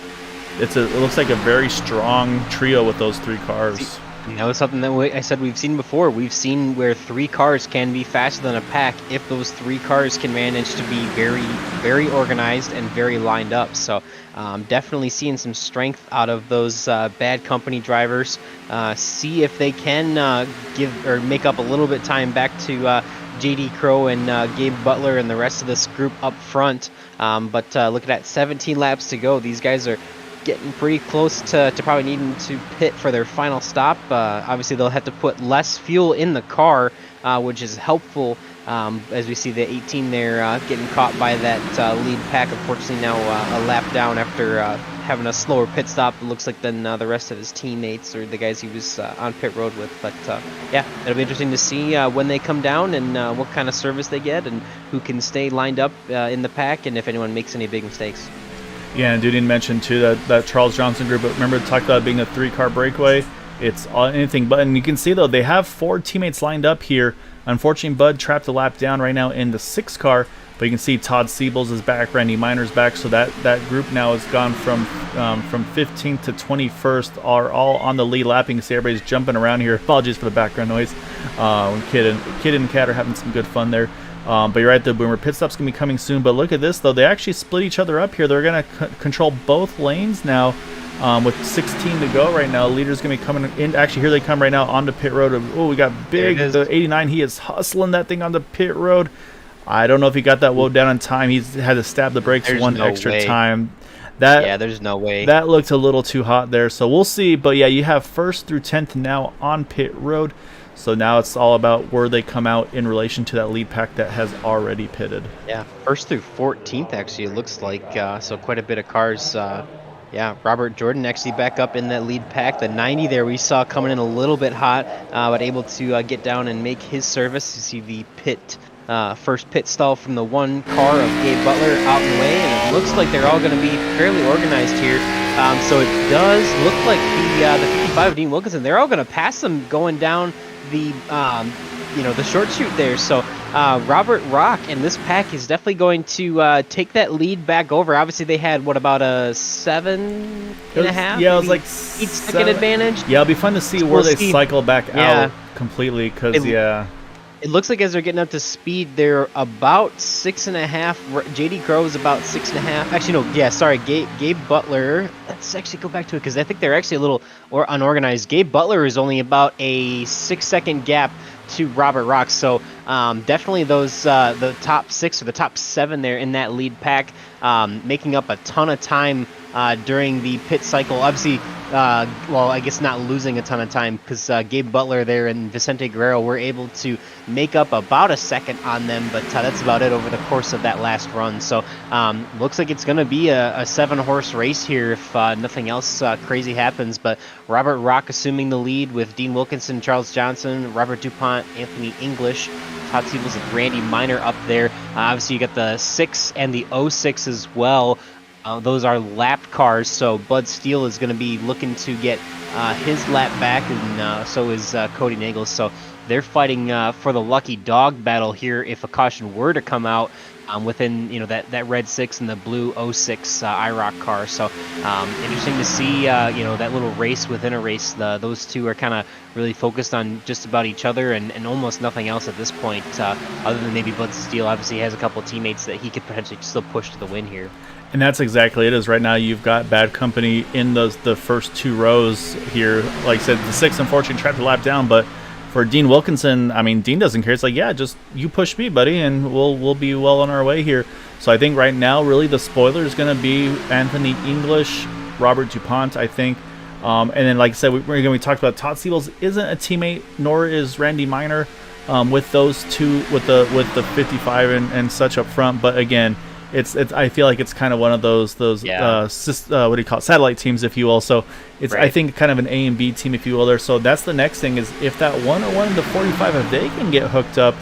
it looks like a very strong trio with those 3 cars. It's something that I said we've seen before. We've seen where 3 cars can be faster than a pack if those 3 cars can manage to be very, very organized and very lined up. So definitely seeing some strength out of those bad company drivers. See if they can give or make up a little bit time back to JD Crow and Gabe Butler and the rest of this group up front. But look at that, 17 laps to go. These guys are getting pretty close to probably needing to pit for their final stop. Obviously, they'll have to put less fuel in the car, which is helpful, as we see the 18 there getting caught by that lead pack. Unfortunately, now a lap down after having a slower pit stop, it looks like, than the rest of his teammates or the guys he was on pit road with. But yeah, it'll be interesting to see when they come down and what kind of service they get and who can stay lined up in the pack and if anyone makes any big mistakes. Yeah, and Duty mentioned too that Charles Johnson group, but remember talked about it being a 3-car breakaway. It's anything but, and you can see though they have 4 teammates lined up here. Unfortunately, Bud trapped a lap down right now in the 6-car, but you can see Todd Siebels is back, Randy Miner's back, so that group now has gone from 15th to 21st, are all on the lead lap. You can see everybody's jumping around here. Apologies for the background noise. Kid and Cat are having some good fun there. But you're right, the Boomer. Pit stop's going to be coming soon. But look at this, though. They actually split each other up here. They're going to control both lanes now with 16 to go right now. Leader's going to be coming in. Actually, here they come right now onto pit road. Oh, we got Big. The 89. He is hustling that thing onto pit road. I don't know if he got that woe down in time. He's had to stab the brakes one extra time. Yeah, there's no way. That looked a little too hot there. So we'll see. But, yeah, you have 1st through 10th now on pit road. So now it's all about where they come out in relation to that lead pack that has already pitted. Yeah, 1st through 14th, actually, it looks like. So quite a bit of cars. Yeah, Robert Jordan actually back up in that lead pack. The 90 there we saw coming in a little bit hot, but able to get down and make his service. You see the first pit stall from the 1 car of Gabe Butler out in the way, and it looks like they're all going to be fairly organized here. So it does look like the 55 of Dean Wilkinson, they're all going to pass them going down the the short chute there. So Robert Rock and this pack is definitely going to take that lead back over. Obviously they had about a 7.5. Yeah, it was like 8-second advantage. Yeah, it'll be fun to see where they cycle back out completely, because it looks like as they're getting up to speed, they're about 6.5. JD Crow is about 6.5. Actually, no, yeah, sorry, Gabe Butler. Let's actually go back to it because I think they're actually a little unorganized. Gabe Butler is only about a 6-second gap to Robert Rock. So definitely those the top 6 or the top 7 there in that lead pack, making up a ton of time during the pit cycle. Obviously, well, I guess not losing a ton of time because Gabe Butler there and Vicente Guerrero were able to make up about a second on them, but that's about it over the course of that last run. So looks like it's going to be a 7-horse race here if nothing else crazy happens. But Robert Rock assuming the lead with Dean Wilkinson, Charles Johnson, Robert DuPont, Anthony English, Todd Siebels, and Randy Miner up there. Obviously, you got the 6 and the 06 as well. Those are lap cars, so Bud Steele is going to be looking to get his lap back, and so is Cody Nagels. So they're fighting for the lucky dog battle here if a caution were to come out within that red 6 and the blue 06 IROC car. So interesting to see that little race within a race. Those two are kind of really focused on just about each other and almost nothing else at this point, other than maybe Bud Steele. Obviously, he has a couple teammates that he could potentially still push to the win here. And that's exactly it. Is right now you've got bad company in the first 2 rows here. Like I said, the 6 unfortunately trapped a lap down, but for Dean Wilkinson, I mean, Dean doesn't care. It's like, yeah, just you push me, buddy, and we'll be well on our way here. So I think right now, really, the spoiler is going to be Anthony English, Robert DuPont, I think. And then, like I said, we talked about Todd Siebels isn't a teammate, nor is Randy Miner with those two, with the 55 and such up front. But again, it's I feel like it's kind of one of those what do you call it, satellite teams, if you will. So it's I think kind of an A and B team, if you will, there. So that's the next thing, is if that 101 and the 45, if they can get hooked up,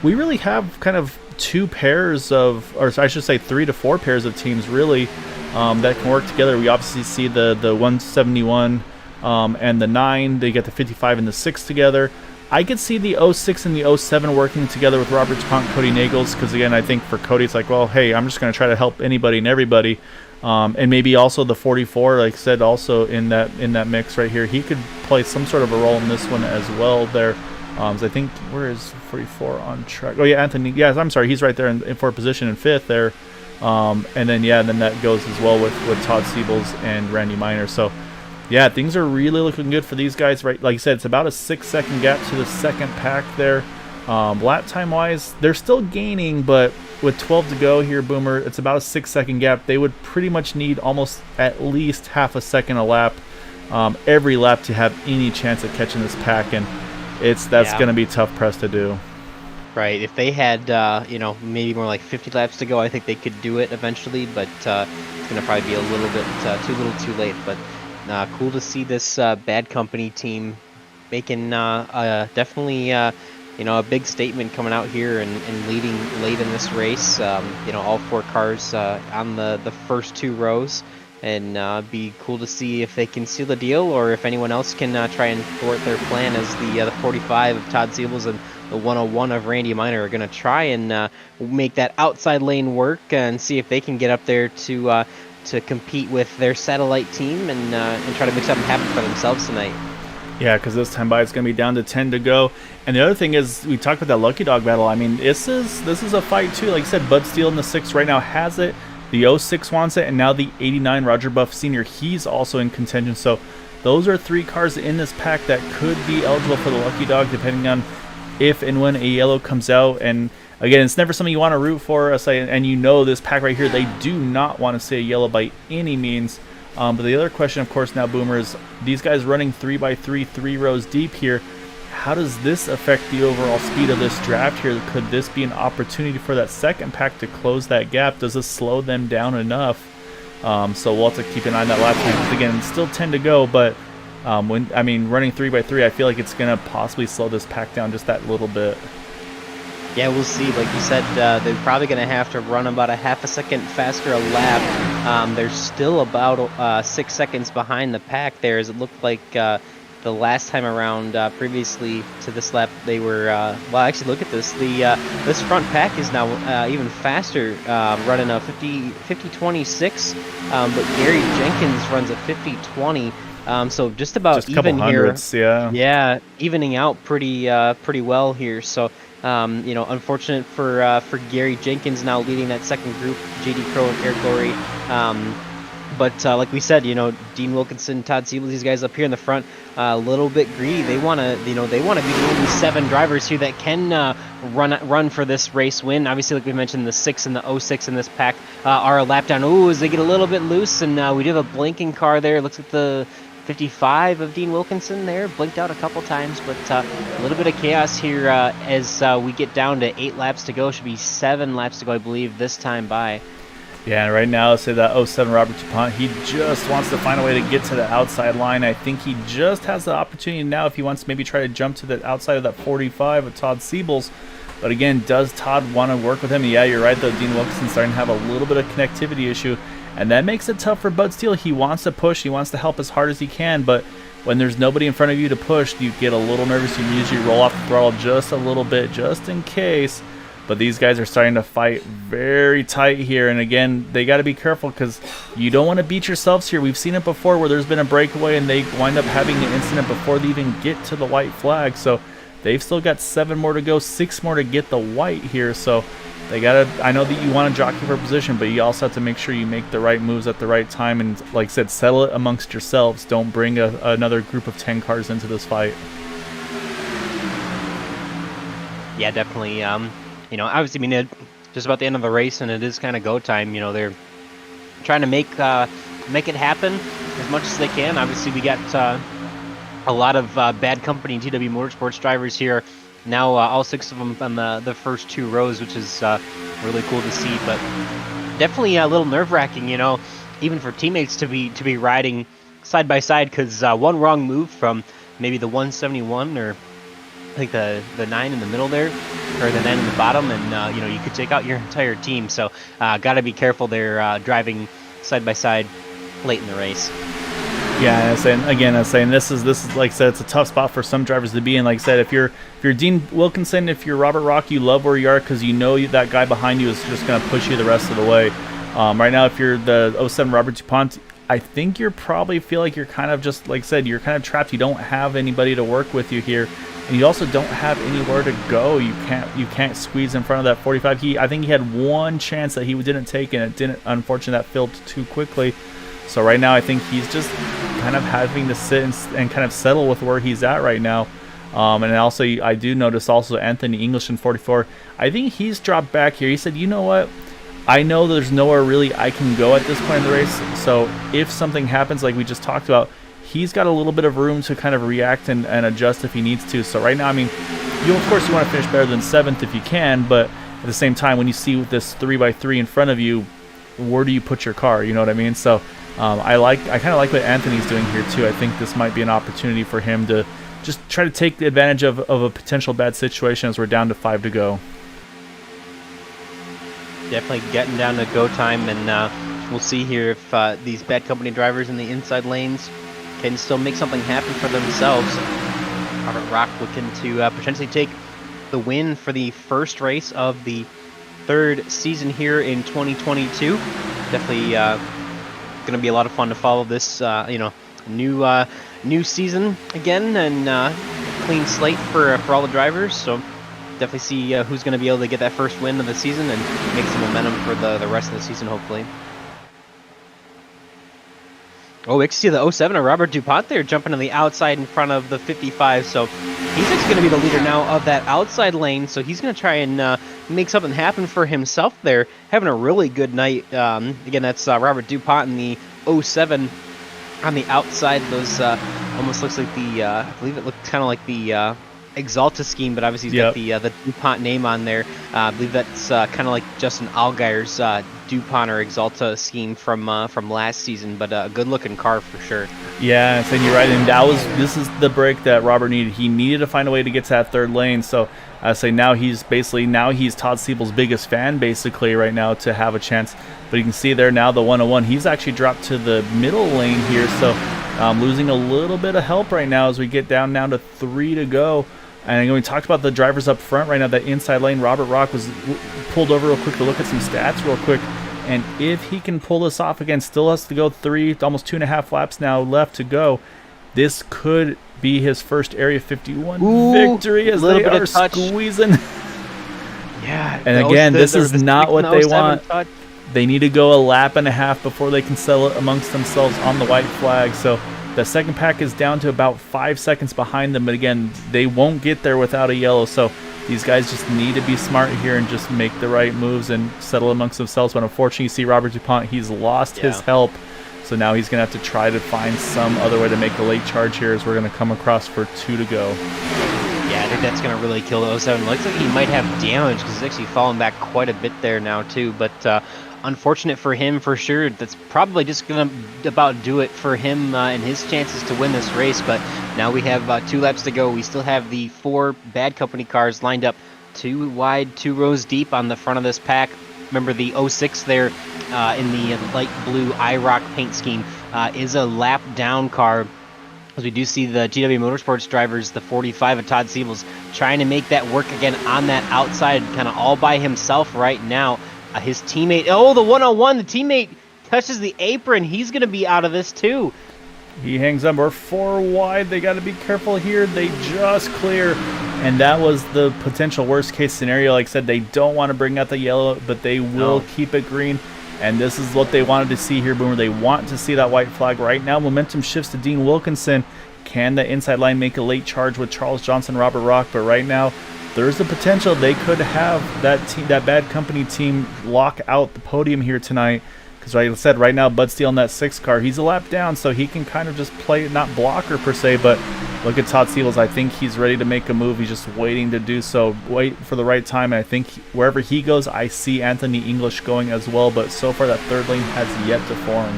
we really have kind of 2 pairs of, or I should say 3 to 4 pairs of teams really that can work together. We obviously see the 171 and the 9. They get the 55 and the 6 together. I could see the 06 and the 07 working together with Robert DuPont, Cody Nagels, because again, I think for Cody, it's like, well, hey, I'm just going to try to help anybody and everybody, and maybe also the 44, like I said, also in that mix right here, he could play some sort of a role in this one as well. There, so I think where is 44 on track? Oh yeah, Anthony. Yes, I'm sorry, he's right there in for position in 5th there, and then that goes as well with Todd Siebels and Randy Miner. So. Yeah, things are really looking good for these guys, right? Like I said, it's about a 6-second gap to the second pack there. Lap time-wise, they're still gaining, but with 12 to go here, Boomer, it's about a 6-second gap. They would pretty much need almost at least half a second a lap, every lap, to have any chance at catching this pack, and that's going to be tough press to do. Right. If they had, maybe more like 50 laps to go, I think they could do it eventually. But it's going to probably be a little bit too late. But cool to see this bad company team making definitely a big statement coming out here and leading late in this race. All 4 cars on the first 2 rows. And be cool to see if they can seal the deal, or if anyone else can try and thwart their plan, as the 45 of Todd Siebels and the 101 of Randy Miner are going to try and make that outside lane work and see if they can get up there to compete with their satellite team and try to make something happen for themselves tonight. Yeah, because this time by it's going to be down to 10 to go. And the other thing is, we talked about that Lucky Dog battle. I mean, this is a fight too. Like I said, Bud Steele in the 6 right now has it. The 06 wants it, and now the 89 Roger Buff Sr., he's also in contention. So those are 3 cars in this pack that could be eligible for the Lucky Dog, depending on if and when a yellow comes out. And again, it's never something you want to root for. And this pack right here, they do not want to see a yellow by any means. But the other question, of course, now, Boomer, is these guys running 3x3, 3 rows deep here. How does this affect the overall speed of this draft here? Could this be an opportunity for that second pack to close that gap? Does this slow them down enough? So we'll have to keep an eye on that lap time. Again, still 10 to go, but running 3x3, I feel like it's going to possibly slow this pack down just that little bit. Yeah, we'll see. Like you said, they're probably going to have to run about a half a second faster a lap. They're still about 6 seconds behind the pack there, as it looked like the last time around, previously to this lap, they were, actually, look at this. This front pack is now even faster, running a 50-26, but Gary Jenkins runs a 50-20. So just about even here. Yeah, evening out pretty well here. So, unfortunate for Gary Jenkins now leading that second group, JD Crow and Eric Laurie. But like we said, Dean Wilkinson, Todd Siebels, these guys up here in the front, a little bit greedy. They want to, be the only 7 drivers here that can run for this race win. Obviously, like we mentioned, the 6 and the 06 in this pack are a lap down. Ooh, as they get a little bit loose, and we do have a blinking car there. Looks like the 55 of Dean Wilkinson there, blinked out a couple times, but a little bit of chaos here as we get down to 8 laps to go. Should be 7 laps to go, I believe, this time by. Yeah, and right now, let's say that 07 Robert DuPont, he just wants to find a way to get to the outside line. I think he just has the opportunity now if he wants to maybe try to jump to the outside of that 45 of Todd Siebels. But again, does Todd want to work with him? Yeah, you're right, though. Dean Wilkinson's starting to have a little bit of connectivity issue, and that makes it tough for Bud Steele. He wants to push. He wants to help as hard as he can, but when there's nobody in front of you to push, you get a little nervous. You usually roll off the throttle just a little bit, just in case. But these guys are starting to fight very tight here. And again, they got to be careful because you don't want to beat yourselves here. We've seen it before where there's been a breakaway and they wind up having an incident before they even get to the white flag. So they've still got 7 more to go, 6 more to get the white here. So they got to, I know that you want to jockey for position, but you also have to make sure you make the right moves at the right time. And like I said, settle it amongst yourselves. Don't bring another group of 10 cars into this fight. Yeah, definitely. Obviously, it's just about the end of the race, and it is kind of go time. They're trying to make it happen as much as they can. Obviously, we got a lot of bad company TW Motorsports drivers here. Now, all 6 of them on the first 2 rows, which is really cool to see. But definitely a little nerve-wracking, even for teammates to be riding side by side, because one wrong move from maybe the 171 or I think the 9 in the middle there, or the 9 in the bottom, and you could take out your entire team. So got to be careful there, driving side by side late in the race. Yeah, and I'm saying this is like I said, it's a tough spot for some drivers to be in. Like I said, if you're Dean Wilkinson, if you're Robert Rock, you love where you are because you know that guy behind you is just going to push you the rest of the way. Right now, if you're the 07 Robert DuPont, I think you probably feel like you're kind of just, like I said, you're kind of trapped. You don't have anybody to work with you here. And you also don't have anywhere to go. You can't squeeze in front of that 45. I think he had one chance that he didn't take, and it didn't. Unfortunately, that filled too quickly. So right now, I think he's just kind of having to sit and kind of settle with where he's at right now. And also, I do notice also Anthony English in 44. I think he's dropped back here. He said, you know what? I know there's nowhere really I can go at this point in the race. So if something happens like we just talked about, he's got a little bit of room to kind of react and adjust if he needs to. So right now, you of course you want to finish better than 7th if you can, but at the same time, when you see this 3x3 in front of you, where do you put your car? You know what I mean? So I kind of like what Anthony's doing here too. I think this might be an opportunity for him to just try to take advantage of a potential bad situation as we're down to 5 to go. Definitely getting down to go time, and we'll see here if these bad company drivers in the inside lanes can still make something happen for themselves. Robert Rock looking to potentially take the win for the first race of the 3rd season here in 2022. Definitely going to be a lot of fun to follow this, new season again, and clean slate for all the drivers. So definitely see who's going to be able to get that first win of the season and make some momentum for the rest of the season, hopefully. Oh, we can see the 07 of Robert DuPont there jumping on the outside in front of the 55. So he's actually going to be the leader now of that outside lane. So he's going to try and make something happen for himself there. Having a really good night. Again, that's Robert DuPont in the 07 on the outside. Those almost looks like the, I believe it looks kind of like the Exalta scheme, but obviously he's got the DuPont name on there. I believe that's kind of like Justin Allgaier's DuPont or Exalta scheme from last season, but a good looking car for sure. Yeah, and you're right, and this is the break that Robert needed. He needed to find a way to get to that 3rd lane. So I say now he's Todd Siebels' biggest fan basically right now to have a chance. But you can see there now the 101. He's actually dropped to the middle lane here, so losing a little bit of help right now as we get down to 3 to go. And we talked about the drivers up front right now, that inside lane. Robert Rock was pulled over real quick to look at some stats real quick. And if he can pull this off again, still has to go 3, almost 2.5 laps now left to go. This could be his first Area 51 victory as they are squeezing. Yeah. And again, this is not what they want. They need to go a lap and a half before they can settle it amongst themselves on the white flag. So the second pack is down to about 5 seconds behind them, but again, they won't get there without a yellow. So these guys just need to be smart here and just make the right moves and settle amongst themselves. But unfortunately, you see Robert DuPont, he's lost his help. So now he's going to have to try to find some other way to make a late charge here as we're going to come across for 2 to go. Yeah, I think that's going to really kill the 07. Looks like he might have damage because he's actually fallen back quite a bit there now too. But unfortunate for him for sure. That's probably just going to about do it for him and his chances to win this race. But now we have 2 laps to go. We still have the 4 bad company cars lined up 2 wide, 2 rows deep on the front of this pack. Remember the 06 there in the light blue IROC paint scheme is a lap down car. As we do see the GW Motorsports drivers, the 45 of Todd Siebels, trying to make that work again on that outside, kind of all by himself right now. His teammate, the 101, the teammate touches the apron. He's going to be out of this too. He hangs up. We're 4 wide. They got to be careful here. They just clear. And that was the potential worst case scenario. Like I said, they don't want to bring out the yellow, but they will keep it green. And this is what they wanted to see here, Boomer. They want to see that white flag. Right now, momentum shifts to Dean Wilkinson. Can the inside line make a late charge with Charles Johnson, Robert Rock? But right now, there's the potential they could have that bad company team lock out the podium here tonight. Because like I said, right now, Bud Steele in that 6 car, he's a lap down, so he can kind of just play, not blocker per se, but look at Todd Siebels. I think he's ready to make a move. He's just waiting to do so. Wait for the right time, and I think wherever he goes, I see Anthony English going as well, but so far that 3rd lane has yet to form.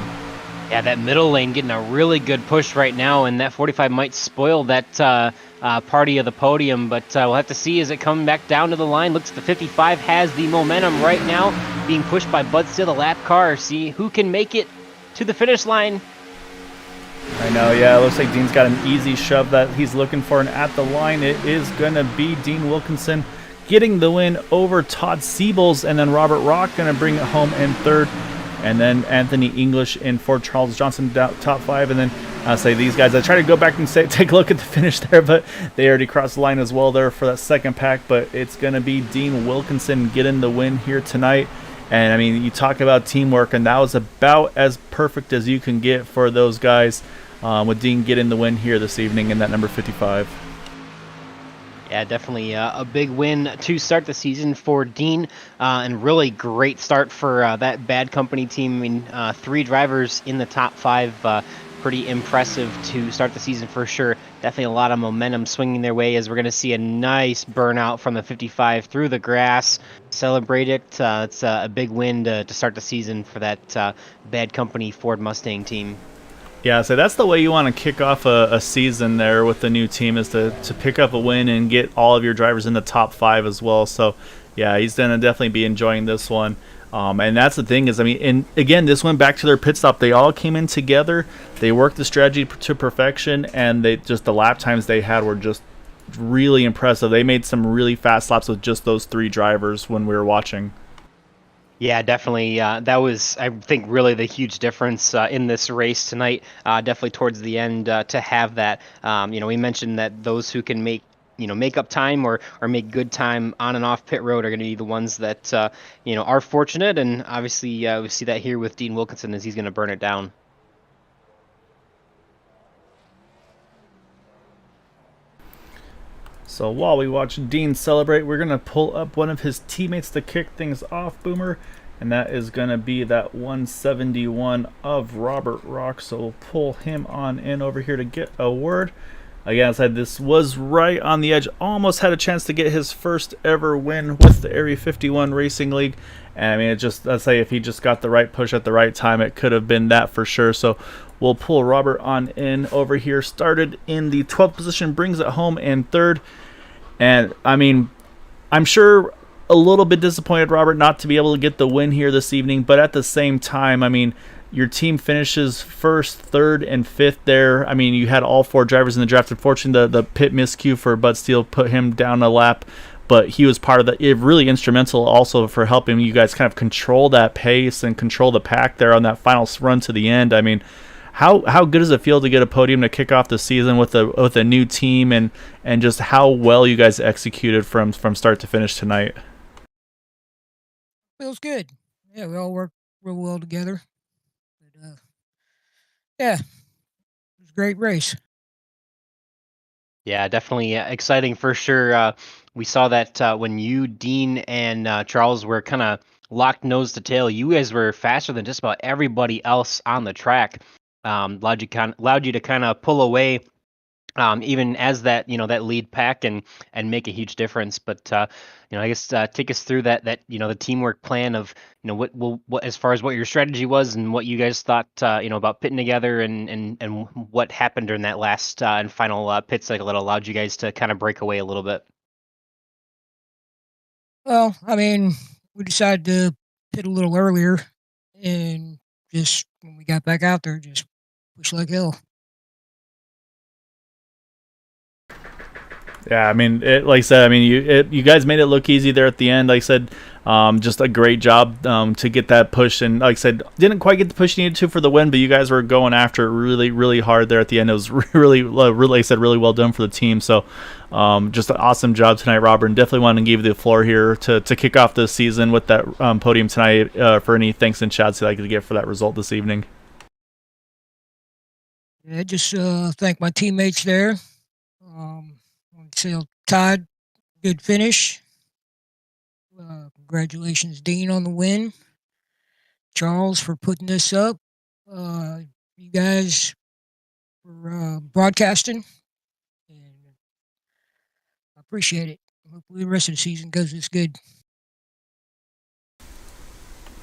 Yeah, that middle lane getting a really good push right now, and that 45 might spoil that party of the podium, but we'll have to see as it comes back down to the line. Looks like the 55 has the momentum right now, being pushed by Bud Steele, the lap car. See who can make it to the finish line. I know, yeah, it looks like Dean's got an easy shove that he's looking for, and at the line it is going to be Dean Wilkinson getting the win over Todd Siebels, and then Robert Rock going to bring it home in 3rd. And then Anthony English in 4th, Charles Johnson top 5. And then I'll say these guys, I try to go back and take a look at the finish there, but they already crossed the line as well there for that 2nd pack. But it's going to be Dean Wilkinson getting the win here tonight. And, I mean, you talk about teamwork, and that was about as perfect as you can get for those guys with Dean getting the win here this evening in that number 55. Yeah, definitely a big win to start the season for Dean, and really great start for that bad company team. I mean, 3 drivers in the top 5 pretty impressive to start the season for sure. Definitely a lot of momentum swinging their way as we're going to see a nice burnout from the 55 through the grass. Celebrate it. It's a big win to start the season for that Bad Company Ford Mustang team. Yeah, so that's the way you want to kick off a season there with the new team, is to pick up a win and get all of your drivers in the top 5 as well. So, yeah, he's going to definitely be enjoying this one. And that's the thing is, I mean, and again, this went back to their pit stop. They all came in together. They worked the strategy to perfection, and the lap times they had were just really impressive. They made some really fast laps with just those 3 drivers when we were watching. Yeah, definitely. That was, I think, really the huge difference in this race tonight. Definitely towards the end to have that. We mentioned that those who can make up time or make good time on and off pit road are going to be the ones that are fortunate. And obviously, we see that here with Dean Wilkinson as he's going to burn it down. So while we watch Dean celebrate, we're going to pull up one of his teammates to kick things off, Boomer, and that is going to be that 171 of Robert Rock. So we'll pull him on in over here to get a word. Again, I said this was right on the edge. Almost had a chance to get his first ever win with the Area 51 Racing League. And I mean, I'd say if he just got the right push at the right time, it could have been that for sure. So we'll pull Robert on in over here. Started in the 12th position, brings it home in 3rd. And I mean, I'm sure a little bit disappointed, Robert, not to be able to get the win here this evening. But at the same time, I mean, your team finishes 1st, 3rd, and 5th there. I mean, you had all 4 drivers in the draft. Unfortunately, the pit miscue for Bud Steele put him down a lap. But he was part of really instrumental also for helping you guys kind of control that pace and control the pack there on that final run to the end. I mean, how good does it feel to get a podium to kick off the season with a new team, and just how well you guys executed from start to finish tonight? Feels good. Yeah, we all work real well together. But, yeah, it was a great race. Yeah, definitely exciting for sure. We saw that when you, Dean, and Charles were kind of locked nose to tail. You guys were faster than just about everybody else on the track. Allowed you to kind of pull away, even as that that lead pack and make a huge difference. But I guess take us through that the teamwork plan of what as far as what your strategy was and what you guys thought about pitting together and what happened during that last and final pit cycle that allowed you guys to kind of break away a little bit. Well, I mean, we decided to pit a little earlier, and just when we got back out there, just push like hell. Yeah, I mean, like I said, I mean, you guys made it look easy there at the end. Like I said, just a great job to get that push, and like I said, didn't quite get the push you needed to for the win, but you guys were going after it really, really hard there at the end. It was really, like I said, really well done for the team. So, just an awesome job tonight, Robert, and definitely want to give you the floor here to kick off this season with that podium tonight for any thanks and shouts that I could get for that result this evening. Yeah, just thank my teammates there. So Todd, good finish. Congratulations, Dean, on the win. Charles for putting this up. You guys for broadcasting. And I appreciate it. Hopefully the rest of the season goes as good.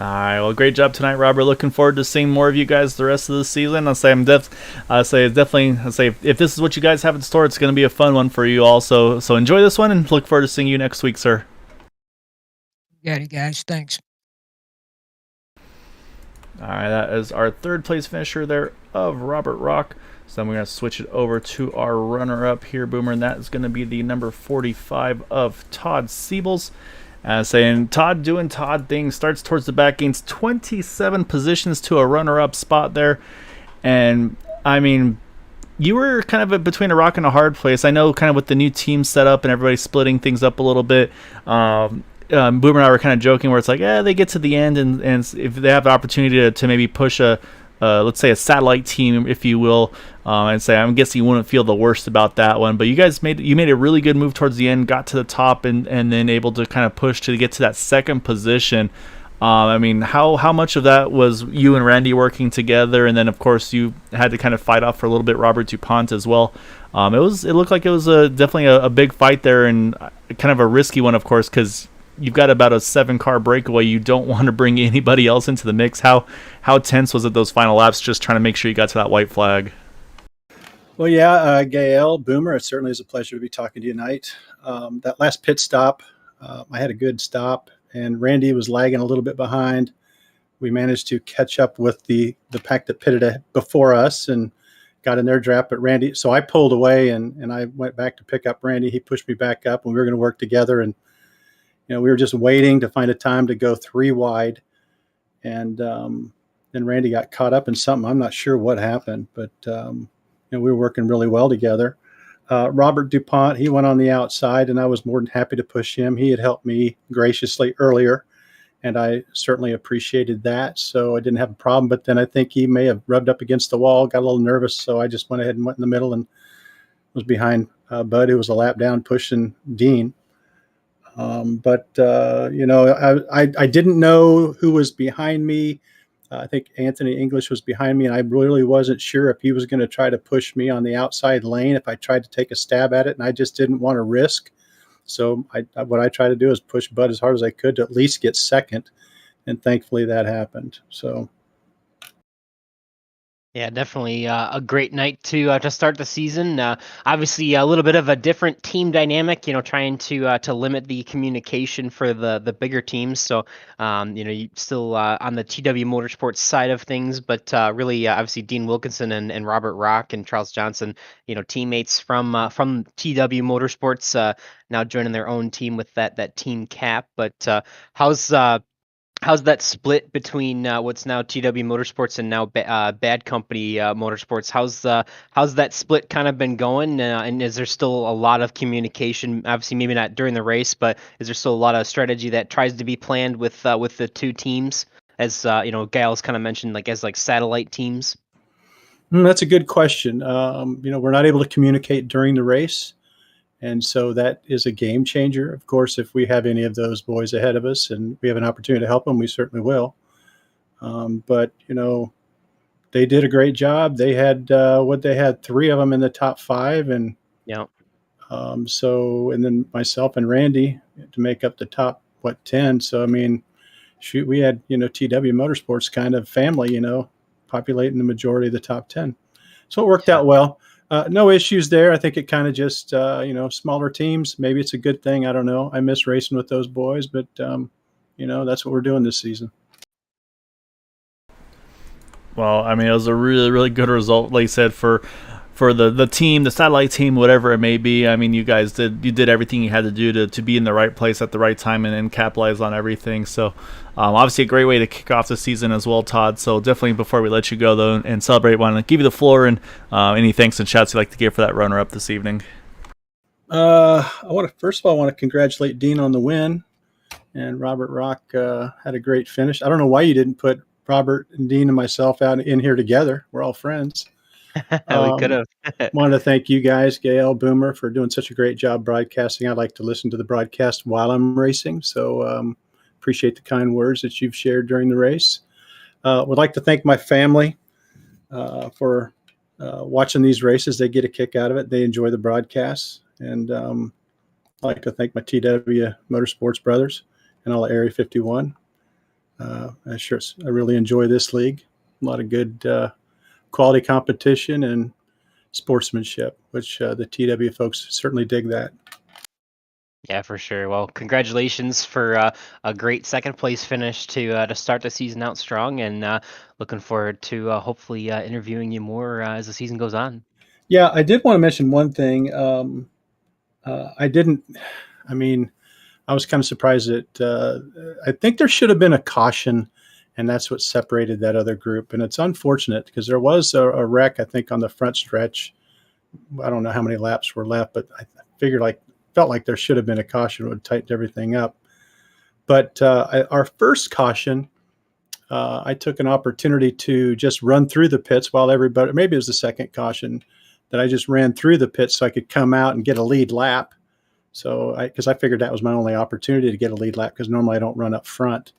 All right, well, great job tonight, Robert. Looking forward to seeing more of you guys the rest of the season. I'll say if this is what you guys have in store, it's going to be a fun one for you also. So enjoy this one and look forward to seeing you next week, sir. Got it, guys. Thanks. All right, that is our 3rd place finisher there of Robert Rock. So then we're going to switch it over to our runner-up here, Boomer, and that is going to be the number 45 of Todd Siebels. Saying Todd doing Todd things, starts towards the back, gains 27 positions to a runner-up spot there. And, I mean, you were kind of between a rock and a hard place. I know kind of with the new team set up and everybody splitting things up a little bit. Boomer and I were kind of joking where it's like, they get to the end and if they have the opportunity to maybe push let's say a satellite team, if you will, and say I'm guessing you wouldn't feel the worst about that one. But you guys made a really good move towards the end, got to the top, and then able to kind of push to get to that 2nd position. I mean, how much of that was you and Randy working together, and then of course you had to kind of fight off for a little bit Robert DuPont as well. It looked like it was definitely a big fight there, and kind of a risky one, of course, because you've got about a 7-car breakaway. You don't want to bring anybody else into the mix. How tense was it those final laps, just trying to make sure you got to that white flag? Well, yeah, Gael, Boomer, it certainly is a pleasure to be talking to you tonight. That last pit stop, I had a good stop, and Randy was lagging a little bit behind. We managed to catch up with the pack that pitted before us and got in their draft. But Randy, so I pulled away and I went back to pick up Randy. He pushed me back up, and we were going to work together. And we were just waiting to find a time to go 3 wide. And then Randy got caught up in something. I'm not sure what happened, but we were working really well together. Robert DuPont, he went on the outside, and I was more than happy to push him. He had helped me graciously earlier, and I certainly appreciated that. So I didn't have a problem. But then I think he may have rubbed up against the wall, got a little nervous. So I just went ahead and went in the middle and was behind Bud, who was a lap down, pushing Dean. I didn't know who was behind me. I think Anthony English was behind me, and I really wasn't sure if he was going to try to push me on the outside lane if I tried to take a stab at it, and I just didn't want to risk. So what I tried to do is push Bud as hard as I could to at least get second, and thankfully that happened. So. Yeah, definitely a great night to start the season. Obviously, a little bit of a different team dynamic. Trying to limit the communication for the bigger teams. So, you still on the TW Motorsports side of things, but really, obviously, Dean Wilkinson and Robert Rock and Charles Johnson, teammates from TW Motorsports, now joining their own team with that team cap. But how's that split between what's now TW Motorsports and now Bad Company Motorsports? How's that split kind of been going? And is there still a lot of communication? Obviously, maybe not during the race, but is there still a lot of strategy that tries to be planned with the two teams, as Gail's kind of mentioned, like as like satellite teams? That's a good question. We're not able to communicate during the race. And so that is a game changer. Of course, if we have any of those boys ahead of us and we have an opportunity to help them, we certainly will. But they did a great job. They had 3 of them in the top 5, and Yeah. and then myself and Randy to make up the top 10. So I mean, shoot, we had TW Motorsports kind of family, populating the majority of the top 10. So it worked out well. No issues there. I think it kind of just, smaller teams. Maybe it's a good thing. I don't know. I miss racing with those boys, but, that's what we're doing this season. Well, I mean, it was a really, really good result, like you said, for the team, the satellite team, whatever it may be. I mean, you did everything you had to do to be in the right place at the right time and capitalize on everything. So, obviously a great way to kick off the season as well, Todd. So definitely before we let you go, though, and celebrate, want to give you the floor and any thanks and shouts you'd like to give for that runner-up this evening. First of all, I want to congratulate Dean on the win, and Robert Rock had a great finish. I don't know why you didn't put Robert and Dean and myself out in here together. We're all friends. We could have. Wanted to thank you guys, Gail, Boomer, for doing such a great job broadcasting. I like to listen to the broadcast while I'm racing, so appreciate the kind words that you've shared during the race. Would like to thank my family for watching these races. They get a kick out of it. They enjoy the broadcasts. And I'd like to thank my TW Motorsports brothers and all of Area 51. I really enjoy this league. A lot of good quality competition and sportsmanship, which the TW folks certainly dig that. Yeah, for sure. Well, congratulations for a great second place finish to start the season out strong, and looking forward to hopefully interviewing you more as the season goes on. Yeah, I did want to mention one thing. I was kind of surprised that I think there should have been a caution, and that's what separated that other group. And it's unfortunate because there was a wreck, I think, on the front stretch. I don't know how many laps were left, but I felt like there should have been a caution. It would have tightened everything up. But our first caution, I took an opportunity to just run through the pits while everybody, maybe it was the second caution, that I just ran through the pits so I could come out and get a lead lap. So because I figured that was my only opportunity to get a lead lap, because normally I don't run up front.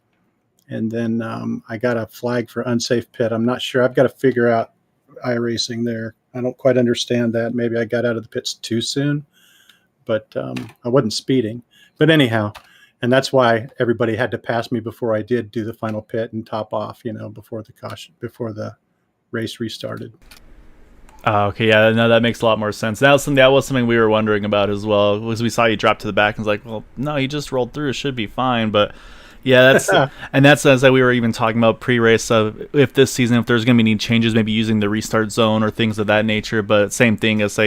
and then I got a flag for unsafe pit. I'm not sure. I've got to figure out iRacing there. I don't quite understand that. Maybe I got out of the pits too soon, but I wasn't speeding. But anyhow, and that's why everybody had to pass me before I did do the final pit and top off, before the race restarted. Okay, yeah, no, that makes a lot more sense. That was something we were wondering about as well. Was we saw you drop to the back and was like, well, no, he just rolled through. It should be fine. But yeah, that's as we were even talking about pre-race of if this season, if there's going to be any changes, maybe using the restart zone or things of that nature. But same thing as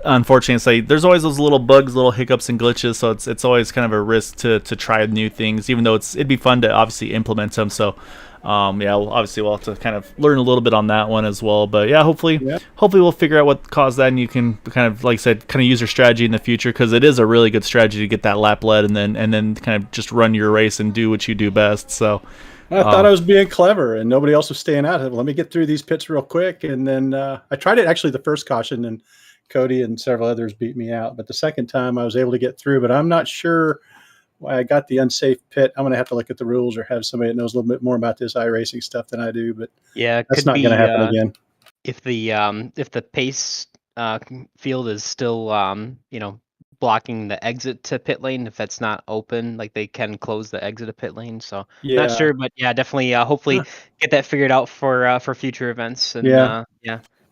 unfortunately, there's always those little bugs, little hiccups and glitches. So it's always kind of a risk to try new things, even though it'd be fun to obviously implement them. So. Yeah, we'll have to kind of learn a little bit on that one as well. But yeah, hopefully we'll figure out what caused that, and you can kind of, like I said, kind of use your strategy in the future, because it is a really good strategy to get that lap lead and then kind of just run your race and do what you do best. So I thought I was being clever, and nobody else was staying out. Let me get through these pits real quick, and then I tried it actually the first caution, and Cody and several others beat me out. But the second time I was able to get through, but I'm not sure why I got the unsafe pit. I'm going to have to look at the rules or have somebody that knows a little bit more about this iRacing stuff than I do. But Yeah, it that's could not be going to happen again. if the pace field is still blocking the exit to pit lane. If that's not open, like they can close the exit to pit lane. So not sure, but yeah, definitely hopefully get that figured out for future events. And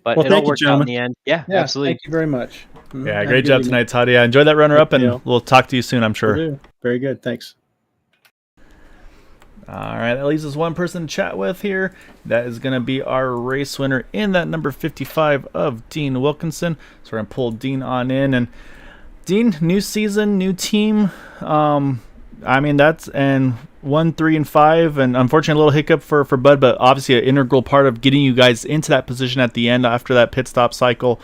but well, it all thank you, worked out in gentlemen. the end. Yeah, absolutely. Thank you very much. yeah, great job tonight, Todd. Yeah, enjoy that runner up, and we'll talk to you soon, I'm sure. Very good. Thanks. All right, that leaves us one person to chat with here. That is going to be our race winner in that number 55 of Dean Wilkinson. So we're going to pull Dean on in. And Dean, new season, new team. That's and 1, 3, and 5, and unfortunately a little hiccup for Bud, but obviously an integral part of getting you guys into that position at the end after that pit stop cycle.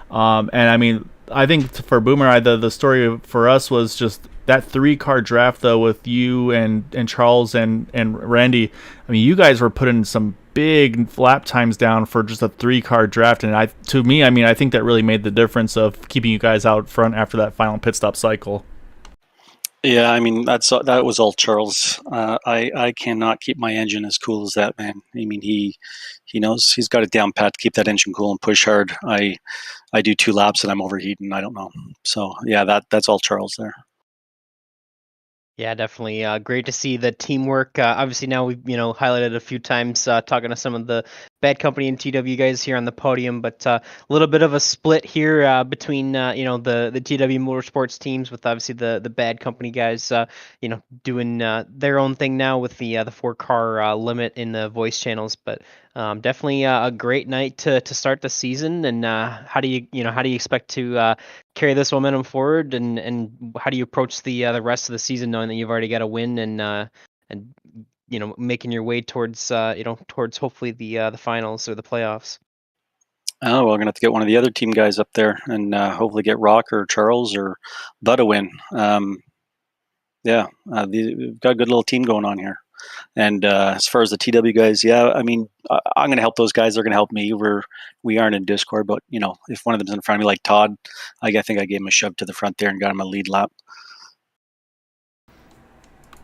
I think for Boomer, the story for us was just that 3-car draft though with you and Charles and Randy. I mean, you guys were putting some big lap times down for just a 3-car draft, and I think that really made the difference of keeping you guys out front after that final pit stop cycle. Yeah, I mean that was all Charles. I cannot keep my engine as cool as that man. I mean he knows, he's got it down pat to keep that engine cool and push hard. I do 2 laps and I'm overheating. I don't know. So yeah, that's all Charles there. Yeah, definitely. Great to see the teamwork. Obviously, now we've highlighted a few times talking to some of the Bad Company and TW guys here on the podium, but a little bit of a split here between the TW Motorsports teams, with obviously the Bad Company guys doing their own thing now with the 4-car limit in the voice channels. But definitely a great night to start the season. And how do you expect to carry this momentum forward, and how do you approach the rest of the season, knowing that you've already got a win and making your way towards towards hopefully the finals or the playoffs? Oh, well, we're gonna have to get one of the other team guys up there and hopefully get Rock or Charles or Bud a win. We've got a good little team going on here. And as far as the TW guys, yeah, I mean, I'm going to help those guys. They're going to help me. We aren't in Discord, but if one of them's in front of me, like Todd, I think I gave him a shove to the front there and got him a lead lap.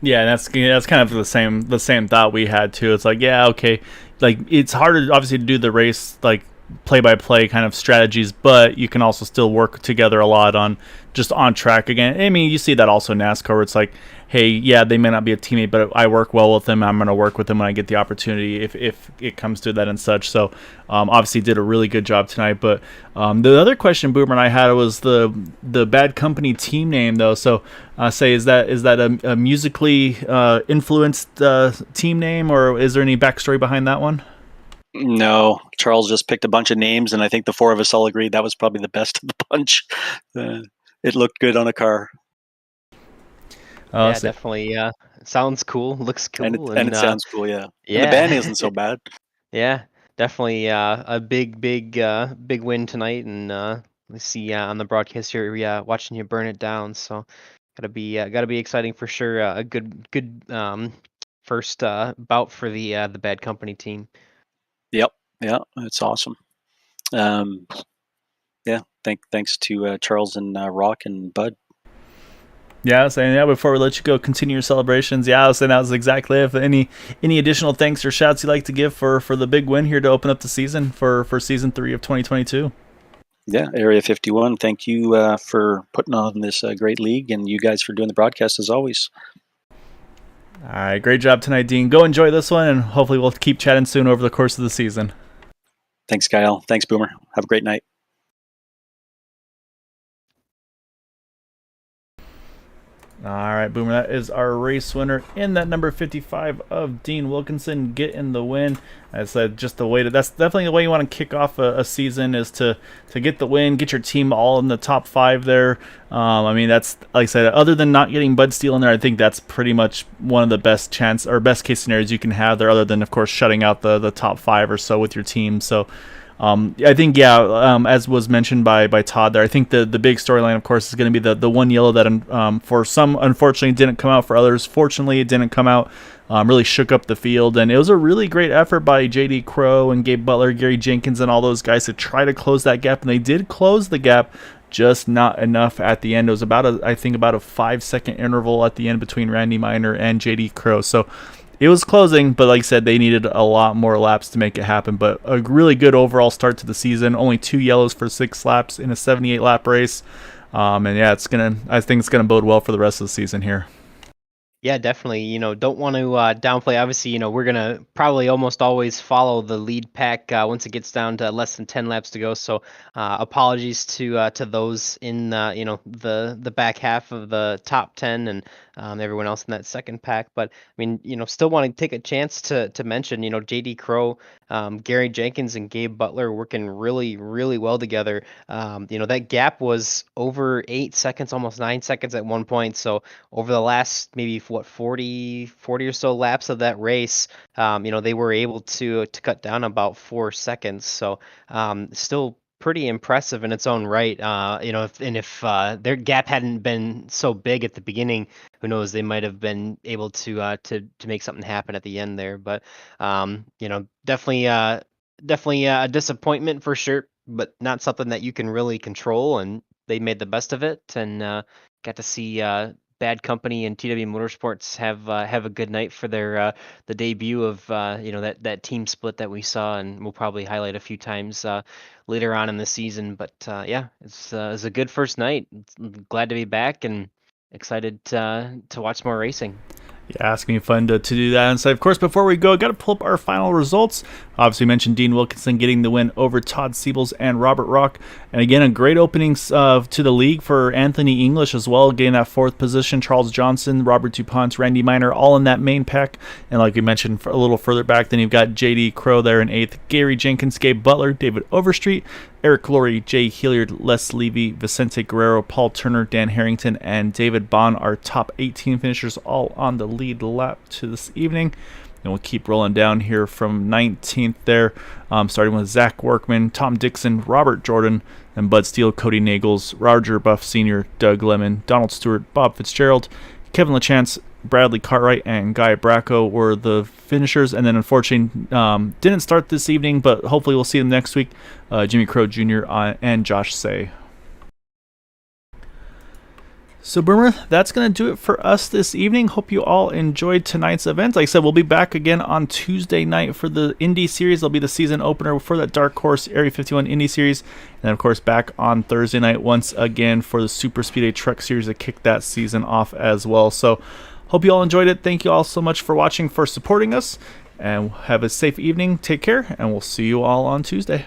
Yeah, that's kind of the same thought we had too. It's like, yeah, okay, like it's harder obviously to do the race like play-by-play kind of strategies, but you can also still work together a lot on just on track again. I mean, you see that also in NASCAR where it's like, hey, yeah, they may not be a teammate, but I work well with them. I'm going to work with them when I get the opportunity if it comes to that and such. So obviously did a really good job tonight. But the other question Boomer and I had was the Bad Company team name though. So is that a musically influenced team name, or is there any backstory behind that one? No, Charles just picked a bunch of names, and I think the 4 of us all agreed that was probably the best of the bunch. It looked good on a car. Yeah, definitely. Sounds cool. Looks cool. And it sounds cool, yeah. Yeah. And the band isn't so bad. Yeah, definitely a big win tonight. And we see on the broadcast here, watching you burn it down. So gotta be exciting for sure. A good first bout for the Bad Company team. Yep. Yeah, it's awesome. Thanks to Charles and Rock and Bud. Yeah, saying yeah. Before we let you go, continue your celebrations. Yeah, I was saying that was exactly it. Any additional thanks or shouts you'd like to give for the big win here to open up the season for season 3 of 2022? Yeah, Area 51. Thank you for putting on this great league, and you guys for doing the broadcast as always. All right, great job tonight, Dean. Go enjoy this one, and hopefully we'll keep chatting soon over the course of the season. Thanks, Kyle. Thanks, Boomer. Have a great night. All right, Boomer, that is our race winner in that number 55 of Dean Wilkinson getting the win. As I said, just the way that's definitely the way you want to kick off a season is to get the win, get your team all in the top 5 there. I mean, that's, like I said, other than not getting Bud Steele in there, I think that's pretty much one of the best case scenarios you can have there, other than, of course, shutting out the top 5 or so with your team. So I think, as was mentioned by Todd there, I think the big storyline, of course, is going to be the one yellow that for some, unfortunately, didn't come out. For others, fortunately, it didn't come out. Really shook up the field, and it was a really great effort by J.D. Crowe and Gabe Butler, Gary Jenkins, and all those guys to try to close that gap, and they did close the gap, just not enough at the end. It was about a 5-second interval at the end between Randy Miner and J.D. Crowe, so it was closing, but like I said, they needed a lot more laps to make it happen. But a really good overall start to the season. Only 2 yellows for 6 laps in a 78-lap race. And yeah, I think it's gonna bode well for the rest of the season here. Yeah, definitely. Don't want to downplay. Obviously, we're going to probably almost always follow the lead pack once it gets down to less than 10 laps to go. So apologies to those in, the back half of the top 10 and everyone else in that second pack. But, I mean, still want to take a chance to mention, J.D. Crowe, Gary Jenkins, and Gabe Butler working really, really well together. That gap was over 8 seconds, almost 9 seconds at one point. So over the last maybe 40 or so laps of that race, they were able to cut down about 4 seconds. So still pretty impressive in its own right. If their gap hadn't been so big at the beginning, who knows, they might have been able to make something happen at the end there. But definitely a disappointment for sure, but not something that you can really control. And they made the best of it, and got to see Bad Company and TW Motorsports have a good night for their the debut of that team split that we saw, and we'll probably highlight a few times later on in the season. But it's a good first night. Glad to be back and excited to watch more racing. Yeah, it's going to be fun to do that. And so, of course, before we go, got to pull up our final results. Obviously, mentioned Dean Wilkinson getting the win over Todd Siebels and Robert Rock. And again, a great opening to the league for Anthony English as well, getting that 4th position. Charles Johnson, Robert DuPont, Randy Miner, all in that main pack. And like we mentioned a little further back, then you've got J.D. Crowe there in 8th, Gary Jenkins, Gabe Butler, David Overstreet, Eric Laurie, Jay Hilliard, Les Levy, Vicente Guerrero, Paul Turner, Dan Harrington, and David Bond, our top 18 finishers, all on the lead lap to this evening. And we'll keep rolling down here from 19th there, starting with Zach Workman, Tom Dixon, Robert Jordan, and Bud Steele, Cody Nagels, Roger Buff Sr., Doug Lemon, Donald Stewart, Bob Fitzgerald, Kevin LaChance, Bradley Cartwright, and Guy Bracco were the finishers. And then, unfortunately, didn't start this evening, but hopefully we'll see them next week, Jimmy Crowe Jr. And Josh Say. So, Boomer, that's going to do it for us this evening. Hope you all enjoyed tonight's event. Like I said, we'll be back again on Tuesday night for the Indy Series. It'll be the season opener for that Dark Horse Area 51 Indy Series. And, of course, back on Thursday night once again for the Super Speedway Truck Series to kick that season off as well. So, hope you all enjoyed it. Thank you all so much for watching, for supporting us. And have a safe evening. Take care, and we'll see you all on Tuesday.